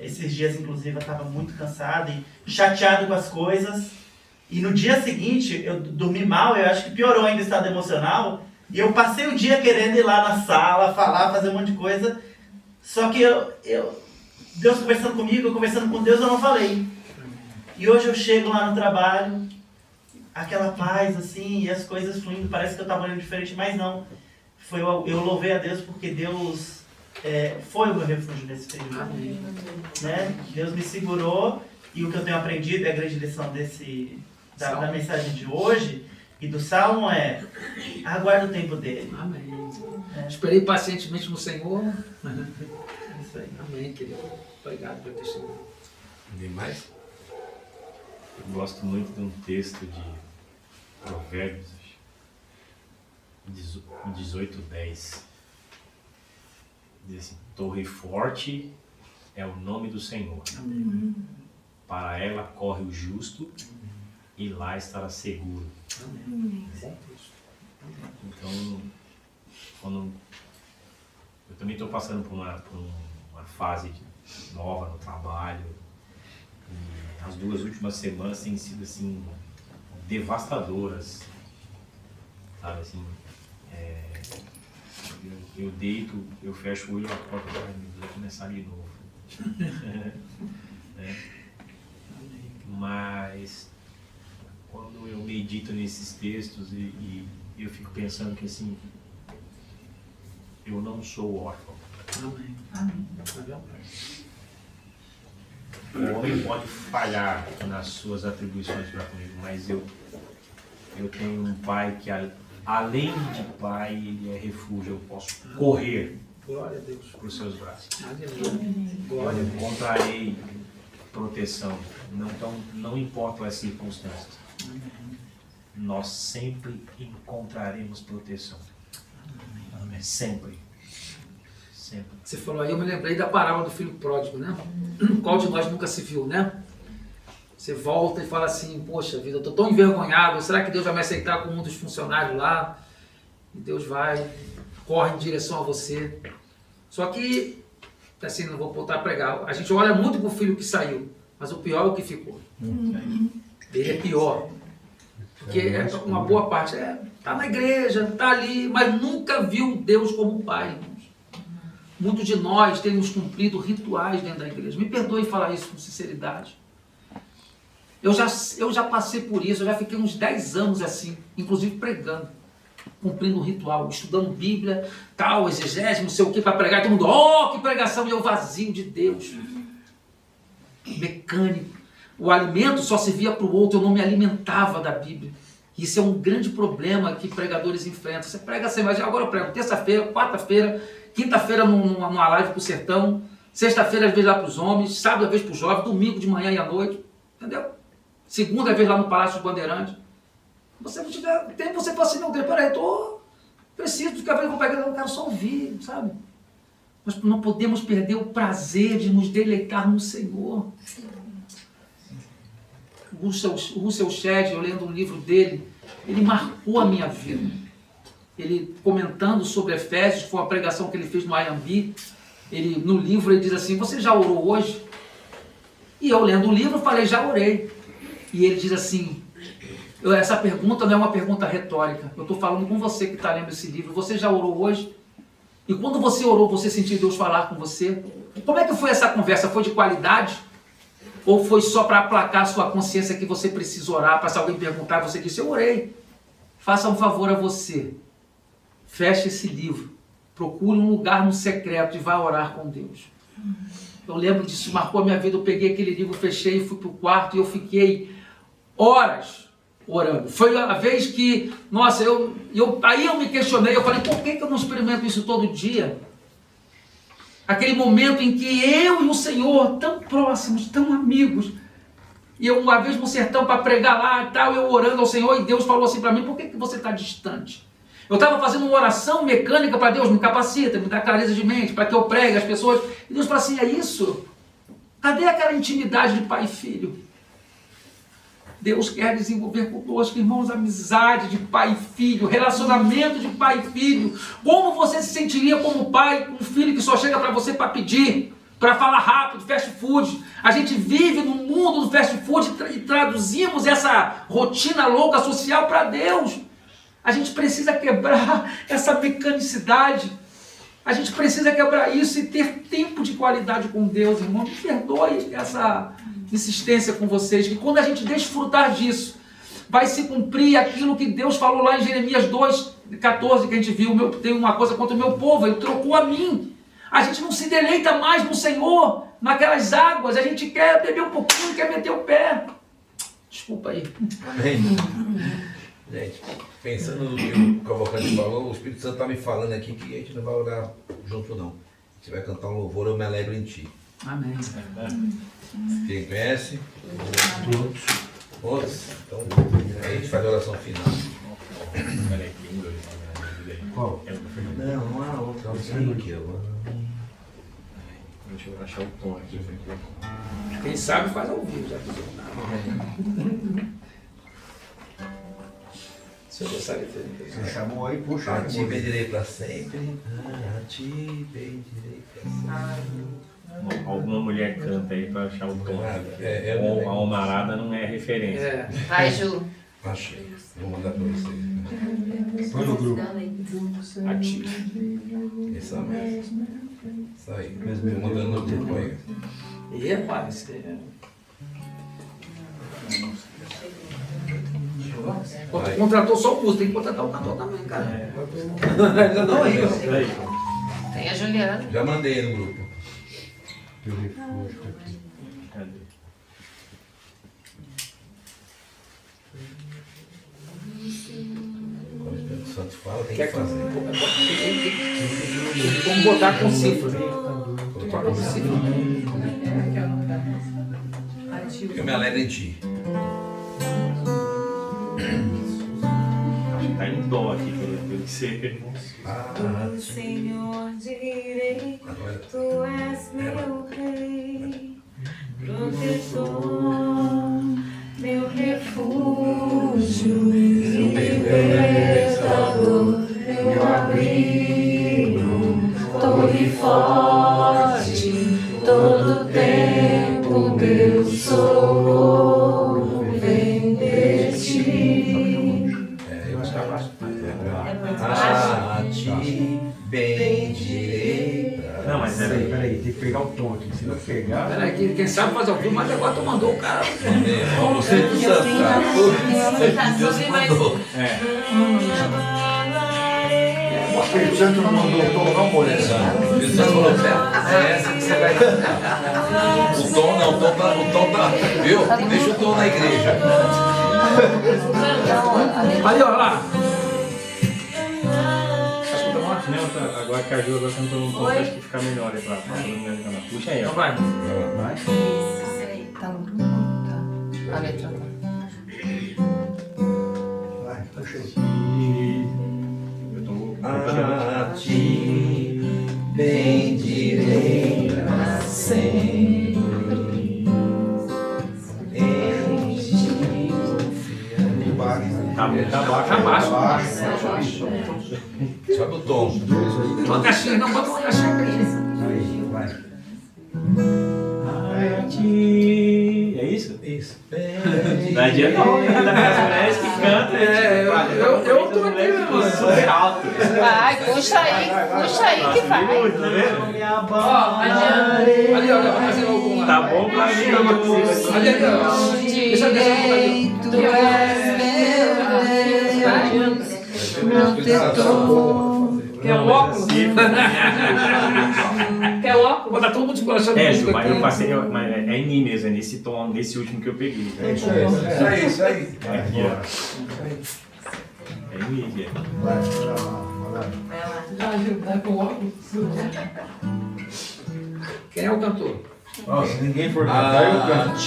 Esses dias, inclusive, eu estava muito cansado e chateado com as coisas. E no dia seguinte, eu dormi mal, eu acho que piorou ainda o estado emocional. E eu passei o dia querendo ir lá na sala, falar, fazer um monte de coisa. Só que Deus conversando comigo, eu conversando com Deus, eu não falei. E hoje eu chego lá no trabalho, aquela paz assim, e as coisas fluindo, parece que eu estava olhando diferente, mas não. Eu louvei a Deus porque Deus foi o meu refúgio nesse período. Né? Deus me segurou, e o que eu tenho aprendido, a grande lição da mensagem de hoje e do Salmo aguarda o tempo dele. Amém. Esperei pacientemente no Senhor. Isso aí. Amém, querido. Obrigado pelo testemunho. Ninguém mais? Eu gosto muito de um texto de Provérbios 18:10. Diz assim: torre forte é o nome do Senhor. Amém. Para ela corre o justo e lá estará seguro. Amém. Então, eu também estou passando por uma fase nova no trabalho. E as 2 últimas semanas têm sido assim devastadoras, sabe assim? Eu deito, eu fecho o olho e acordo, vou começar de novo. Mas quando eu medito nesses textos e eu fico pensando que assim, eu não sou órfão. Amém. O homem pode falhar nas suas atribuições para comigo, mas eu tenho um pai que, além de pai, ele é refúgio. Eu posso correr para os seus braços. Eu encontrarei proteção, não importam as circunstâncias. Nós sempre encontraremos proteção. Sempre. Você falou aí, eu me lembrei da parábola do filho pródigo, né? Qual de nós nunca se viu, né? Você volta e fala assim, poxa vida, eu estou tão envergonhado, será que Deus vai me aceitar como um dos funcionários lá? E Deus corre em direção a você. Só que, assim, não vou voltar a pregar, a gente olha muito para o filho que saiu, mas o pior é o que ficou. Ele é pior. Porque uma boa parte está na igreja, está ali, mas nunca viu Deus como pai. Muitos de nós temos cumprido rituais dentro da igreja. Me perdoe falar isso com sinceridade. Eu já passei por isso, eu já fiquei uns 10 anos assim, inclusive pregando, cumprindo o ritual, estudando Bíblia, tal, exegese, não sei o que, para pregar, e todo mundo, oh, que pregação, e eu vazio de Deus, mecânico. O alimento só servia para o outro, eu não me alimentava da Bíblia. Isso é um grande problema que pregadores enfrentam. Você prega assim, mas agora eu prego terça-feira, quarta-feira, quinta-feira numa live para o sertão, sexta-feira às vezes lá para os homens, sábado às vezes para os jovens, domingo de manhã e à noite, entendeu? Segunda vez lá no Palácio dos Bandeirantes. Você não tiver tempo, você fala assim, não, peraí, preciso ficar vendo com o eu quero só ouvir, sabe? Nós não podemos perder o prazer de nos deleitar no Senhor. O Russell Shedd, eu lendo um livro dele, ele marcou a minha vida. Ele comentando sobre Efésios, foi uma pregação que ele fez no IMB, no livro ele diz assim, você já orou hoje? E eu lendo o livro falei, já orei. E ele diz assim, essa pergunta não é uma pergunta retórica, eu estou falando com você que está lendo esse livro, você já orou hoje? E quando você orou, você sentiu Deus falar com você? Como é que foi essa conversa? Foi de qualidade? Ou foi só para aplacar a sua consciência que você precisa orar, para se alguém perguntar, você disse, eu orei. Faça um favor a você, feche esse livro, procure um lugar no secreto e vá orar com Deus. Eu lembro disso, marcou a minha vida, eu peguei aquele livro, fechei, fui para o quarto e eu fiquei horas orando. Foi a vez que, nossa, aí eu me questionei, eu falei, por que eu não experimento isso todo dia? Aquele momento em que eu e o Senhor, tão próximos, tão amigos, e eu uma vez no sertão para pregar lá e tal, eu orando ao Senhor, e Deus falou assim para mim, por que você está distante? Eu estava fazendo uma oração mecânica para Deus, me capacita, me dá clareza de mente, para que eu pregue as pessoas, e Deus fala assim, é isso? Cadê aquela intimidade de pai e filho? Deus quer desenvolver conosco, irmãos, amizade de pai e filho, relacionamento de pai e filho. Como você se sentiria como pai com um filho que só chega para você para pedir, para falar rápido, fast food? A gente vive no mundo do fast food e traduzimos essa rotina louca social para Deus. A gente precisa quebrar essa mecanicidade. A gente precisa quebrar isso e ter tempo de qualidade com Deus, irmão. Me perdoe essa insistência com vocês, que quando a gente desfrutar disso, vai se cumprir aquilo que Deus falou lá em Jeremias 2:14, que a gente viu, tem uma coisa contra o meu povo, ele trocou a mim. A gente não se deleita mais no Senhor, naquelas águas, a gente quer beber um pouquinho, quer meter o pé. Desculpa aí. Amém. Gente, pensando no que o Cavalcante falou, o Espírito Santo está me falando aqui que a gente não vai orar junto não. A gente vai cantar um louvor, eu me alegro em ti. Amém. Quem conhece? Todos. Todos? Então, aí a gente faz a oração final. Qual? Não há outra. Aqui, deixa eu achar o tom aqui. Quem sabe faz ao vivo, já que se eu gostar de ter. Você chamou aí, puxa. A ti pedirei para sempre. A ti pedirei para sempre. Alguma mulher canta aí para achar o tom. A Almarada não é referência. Vai, Ju. Achei. Vou mandar para vocês. Põe no grupo. Ativo. Essa mesmo. Isso aí. Vou mandando no grupo aí. E rapaz, contratou só o músico, tem que contratar o cantor também, cara. Ainda não aí, ó. Tem a Juliana. Já mandei no grupo. Eu refúgio aqui. Cadê? Quando o Espírito Santo fala, tem que Quer fazer. Vamos botar com cifra. Colocar com cifra. Eu me alegro em ti. Acho que tá em dó aqui, pelo que ser. Senhor, direi, tu és meu rei, protetor, meu refúgio, libertador, meu abrigo, torre forte, todo tempo meu socorro vem de ti. A ti bendirei. Não, mas Peraí, tem que pegar o tom aqui. Peraí, quem sabe faz ao vivo, mas agora tu mandou o cara. O Espírito Santo, cara. Deus mandou. O Espírito Santo não mandou o tom, não, mulher. O Espírito Santo falou, é essa que você vai cantar. O tom não, o tom tá. Viu? Deixa o tom na igreja. Ali, olha lá. Agora que a Ju agora cantou um tom, acho que fica melhor aí pra todo mundo cantar. Puxa aí, ó. Vai. Tá louco? Tá. A letra tá. Vai, puxa aí. A ti bendirei pra sempre. Em ti Tá baixo. Sobe o tom. Bota uma caixinha, não, bota uma caixinha. Aí, vai. É isso? Isso. Não adianta as mulheres que cantam. Eu tô aqui, mano. Super alto. Vai, puxa aí que vai. Ó, adianta. Ali, olha, vai fazer algum lá. Tá bom pra mim, tá bom. Ali, ali, ó. Deixa eu Direito és meu protetor. Quer o óculos? Quer o óculos? Vou dar todo mundo de coração. Ju, mas eu passei, mas é em mim mesmo, é nesse tom, nesse último que eu peguei. É isso aí, isso aí. É aqui, ó. É em mim aqui. Vai lá. Vai com o óculos. Quem é o cantor? Ó, se ninguém for cantar, eu canto.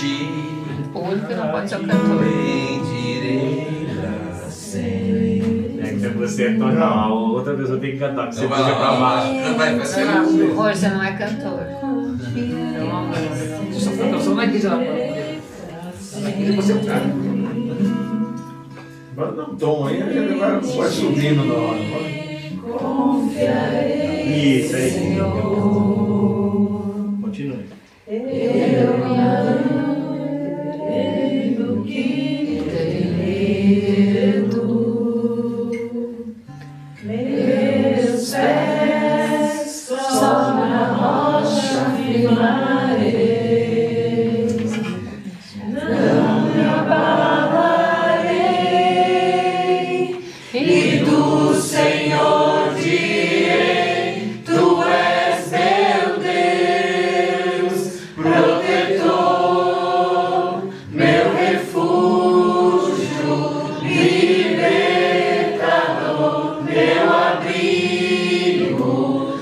O único não pode ser o cantor. Bendirei pra sempre. É que você é total, a outra pessoa tem que cantar, que você puxa pra baixo. Vai. Você não é cantor. Só foi canção na igreja lá. Você é o cara. Agora dá um tom aí, a gente vai subindo na hora. Isso aí. Continue. Meus pés só na rocha firmarei, não me abalarei, e do Senhor direi, tu és meu Deus, protetor, meu refúgio, libertador, meu abrigo,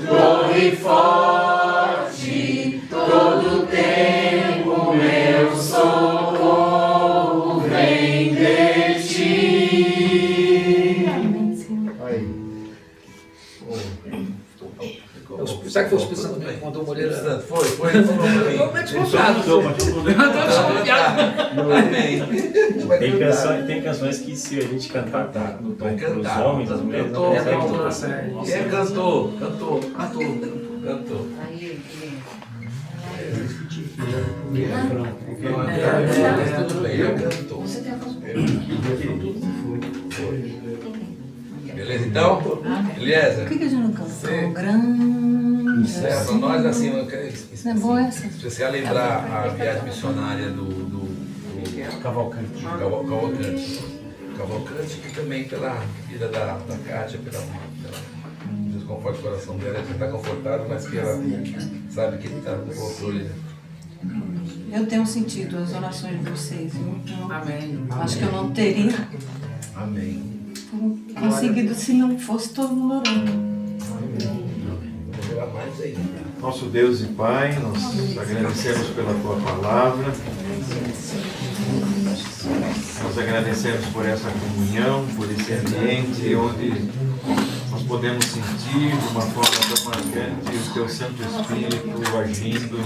torre forte, todo tempo meu socorro vem de ti. Aí. Sabe que foi o Espírito Santo que mandou o Moreira? Foi, ele falou pra mim. Totalmente desconfiado. Tem canções que se a gente cantar no tom Vai pros cantar. homens, as mulheres não conseguem. Quem é cantor? Cantor. Aí, Tudo bem, eu cantor. Beleza, então? Eliezer? Por que a gente não cantou? Para nós, assim, eu quero Não é boa essa? especial lembrar a viagem missionária do Cavalcante. Cavalcante, que também pela vida da Kátia, pela Deus conforta o coração dela, ela está confortável, mas que ela sabe que está no controle. Eu tenho sentido as orações de vocês, então Amém. acho que eu não teria Amém. conseguido se não fosse todo mundo orando. Vou orar mais ainda. Nosso Deus e Pai, nós agradecemos pela Tua palavra. Nós agradecemos por essa comunhão, por esse ambiente onde nós podemos sentir de uma forma tão marcante o Teu Santo Espírito agindo,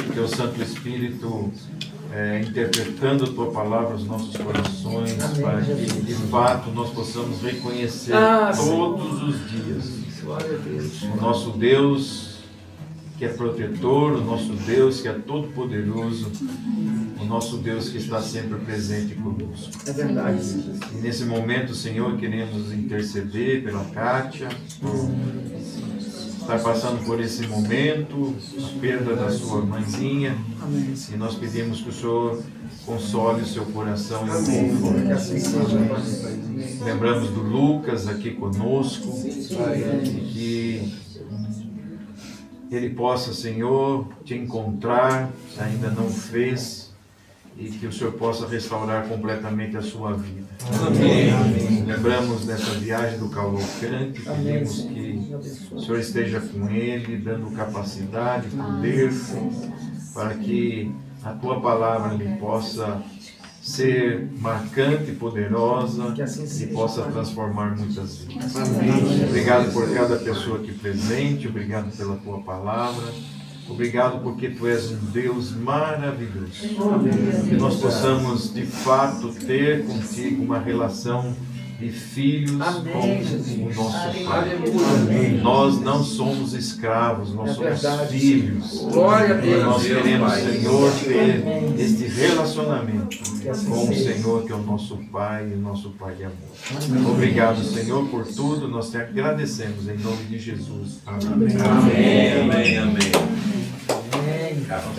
o Teu Santo Espírito interpretando a Tua palavra aos nossos corações, para que de fato nós possamos reconhecer todos os dias o nosso Deus que é protetor, o nosso Deus que é todo-poderoso, o nosso Deus que está sempre presente conosco. É verdade. E nesse momento, Senhor, queremos interceder pela Kátia, está passando por esse momento, a perda da sua mãezinha. E nós pedimos que o Senhor console o seu coração e o conforte. Lembramos do Lucas aqui conosco, que ele possa, Senhor, te encontrar, ainda não fez, e que o Senhor possa restaurar completamente a sua vida. Amém. Lembramos dessa viagem do Cavalcante, pedimos que o Senhor esteja com ele, dando capacidade, poder, para que a tua palavra lhe possa ser marcante, poderosa e possa transformar muitas vidas. Amém. Obrigado por cada pessoa aqui presente, obrigado pela tua palavra. Obrigado porque Tu és um Deus maravilhoso. Que nós possamos de fato ter contigo uma relação de filhos com o nosso Pai. Nós não somos escravos, nós somos filhos. Glória a Deus. Nós queremos, Senhor, ter este relacionamento com o Senhor, que é o nosso Pai e o nosso Pai de amor. Obrigado, Senhor, por tudo. Nós te agradecemos em nome de Jesus. Amém. Amém, amém, amém. Amém.